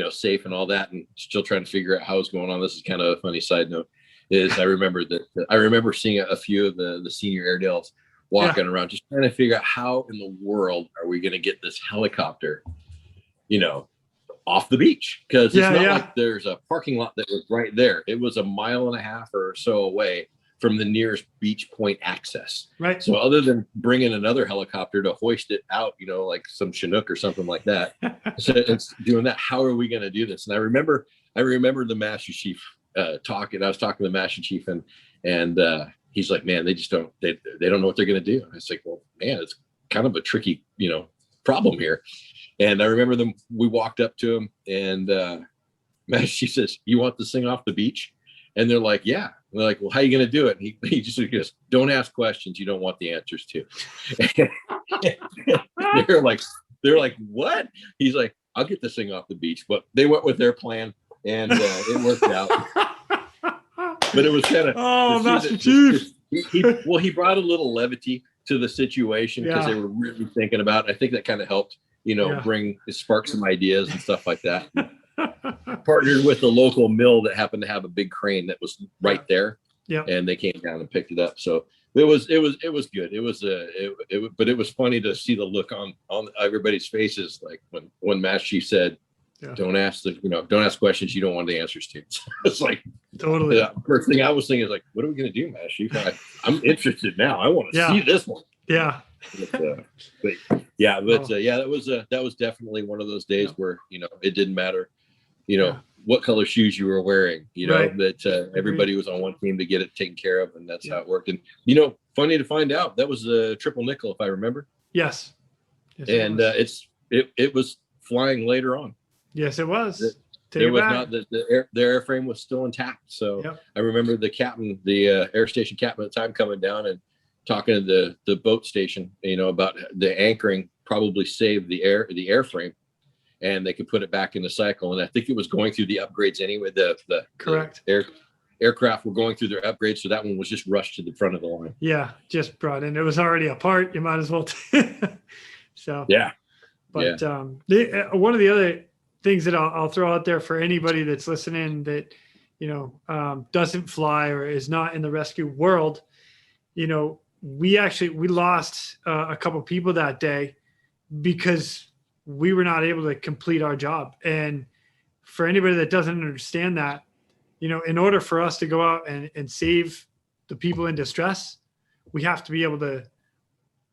safe and all that, and still trying to figure out how it's going on. This is kind of a funny side note. I remember seeing a few of the senior Airedales walking around, just trying to figure out how in the world are we going to get this helicopter, off the beach, because it's not like there's a parking lot that was right there. It was 1.5 miles or so away from the nearest beach point access. Right. So other than bringing another helicopter to hoist it out, like some Chinook or something like that, so it's doing that. How are we going to do this? And I remember the Master Chief talking. I was talking to the Master Chief, and he's like, "Man, they just don't know what they're going to do." And I was like, "Well, man, it's kind of a tricky, problem here." And I remember we walked up to him, and Master Chief says, "You want this thing off the beach?" And they're like, "Yeah." And they're like, "Well, how are you going to do it?" And he just goes, "Don't ask questions you don't want the answers to." they're like, "What?" He's like, "I'll get this thing off the beach." But they went with their plan, and it worked out. But it was kind of Master Chief. He brought a little levity to the situation, because they were really thinking about it. I think that kind of helped, spark some ideas and stuff like that. Partnered with a local mill that happened to have a big crane that was right there. Yeah. And they came down and picked it up. So it was good. But it was funny to see the look on everybody's faces, like when Master Chief said, "Don't ask questions you don't want the answers to." It's like, totally. The first thing I was thinking is like, what are we going to do, Master Chief? I'm interested now. I want to see this one. Yeah. That was definitely one of those days where, it didn't matter, what color shoes you were wearing, that everybody was on one team to get it taken care of. And that's how it worked. And, funny to find out, that was a triple nickel, if I remember. Yes. And it was flying later on. Yes, it was. It was not the airframe was still intact. So I remember the captain, the air station captain at the time, coming down and talking to the boat station, about the anchoring probably saved the airframe, and they could put it back in the cycle. And I think it was going through the upgrades anyway. Correct. The aircraft were going through their upgrades, so that one was just rushed to the front of the line. Yeah, just brought in. It was already apart. You might as well. So yeah. But one of the other things that I'll throw out there for anybody that's listening that doesn't fly or is not in the rescue world, we lost a couple of people that day because we were not able to complete our job. And for anybody that doesn't understand that, in order for us to go out and save the people in distress, we have to be able to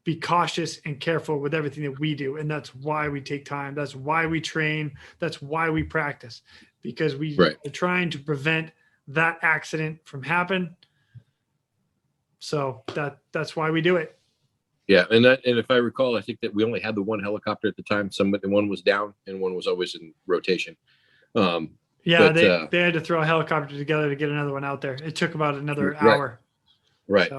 be cautious and careful with everything that we do. And that's why we take time. That's why we train. That's why we practice, because we are trying to prevent that accident from happening. So that's why we do it. Yeah. And if I recall, I think that we only had the one helicopter at the time. One was down and one was always in rotation. They had to throw a helicopter together to get another one out there. It took about another hour. Right. So.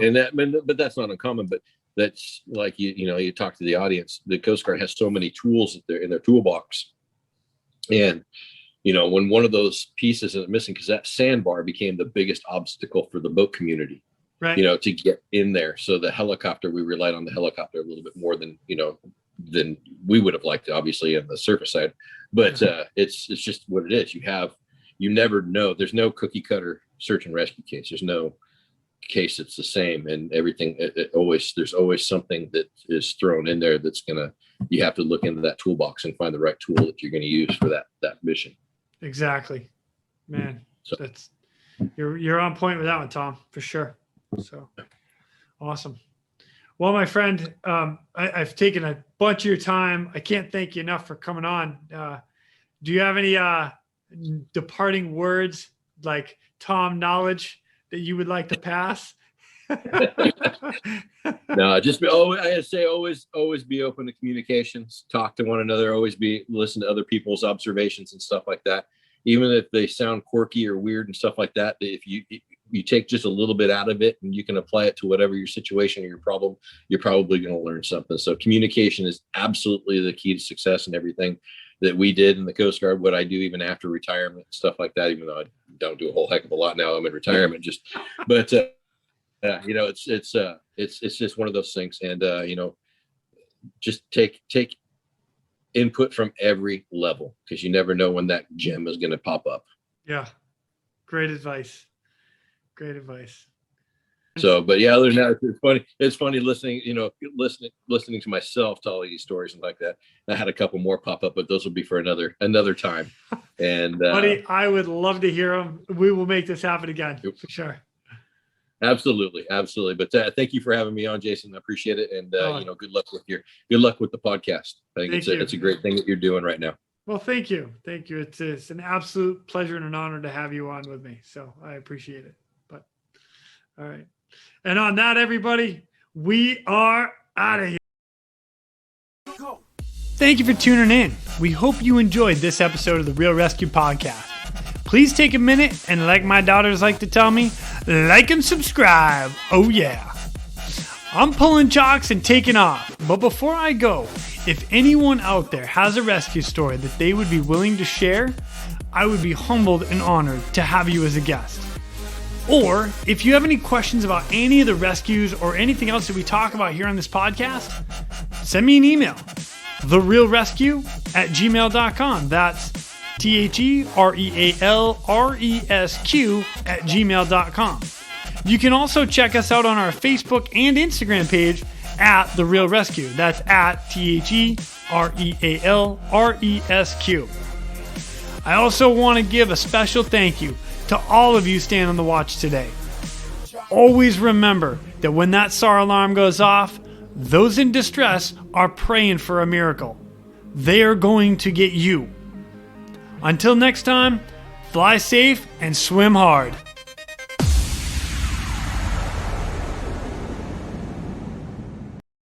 But that's not uncommon, but that's like, you talk to the audience, the Coast Guard has so many tools in their toolbox. And, when one of those pieces is missing, because that sandbar became the biggest obstacle for the boat community, right? To get in there. So the helicopter, we relied on the helicopter a little bit more than we would have liked, obviously, on the surface side. But it's just what it is. You never know. There's no cookie cutter search and rescue case. There's no case it's the same, and everything there's always something that is thrown in there that's you have to look into that toolbox and find the right tool that you're going to use for that mission. Exactly, man. So you're on point with that one, Tom, for sure. So awesome. Well, my friend, I've taken a bunch of your time. I can't thank you enough for coming on. Do you have any departing words, like Tom knowledge, that you would like to pass? No, I say always be open to communications, talk to one another, listen to other people's observations and stuff like that. Even if they sound quirky or weird and stuff like that, if you take just a little bit out of it and you can apply it to whatever your situation or your problem, you're probably going to learn something. So communication is absolutely the key to success in everything that we did in the Coast Guard, what I do even after retirement, stuff like that, even though I don't do a whole heck of a lot now. I'm in retirement but it's just one of those things. And, just take input from every level, because you never know when that gem is going to pop up. Yeah. Great advice. So, but yeah, other than that, it's funny listening to myself tell all these stories and like that. I had a couple more pop up, but those will be for another time. And buddy, I would love to hear them. We will make this happen again for sure. Absolutely. But thank you for having me on, Jason. I appreciate it. And good luck with the podcast. I think it's a great thing that you're doing right now. Well, thank you. It's an absolute pleasure and an honor to have you on with me. So I appreciate it. But all right. And on that, everybody, we are out of here. Thank you for tuning in. We hope you enjoyed this episode of the Real ResQ podcast. Please take a minute and, like my daughters like to tell me, like and subscribe. Oh yeah. I'm pulling chocks and taking off. But before I go, if anyone out there has a rescue story that they would be willing to share, I would be humbled and honored to have you as a guest. Or if you have any questions about any of the rescues or anything else that we talk about here on this podcast, send me an email, therealresq@gmail.com. That's TheRealResQ@gmail.com. You can also check us out on our Facebook and Instagram page at The Real ResQ. That's at TheRealResQ. I also want to give a special thank you to all of you staying on the watch today. Always remember that when that SAR alarm goes off, those in distress are praying for a miracle. They are going to get you. Until next time, fly safe and swim hard.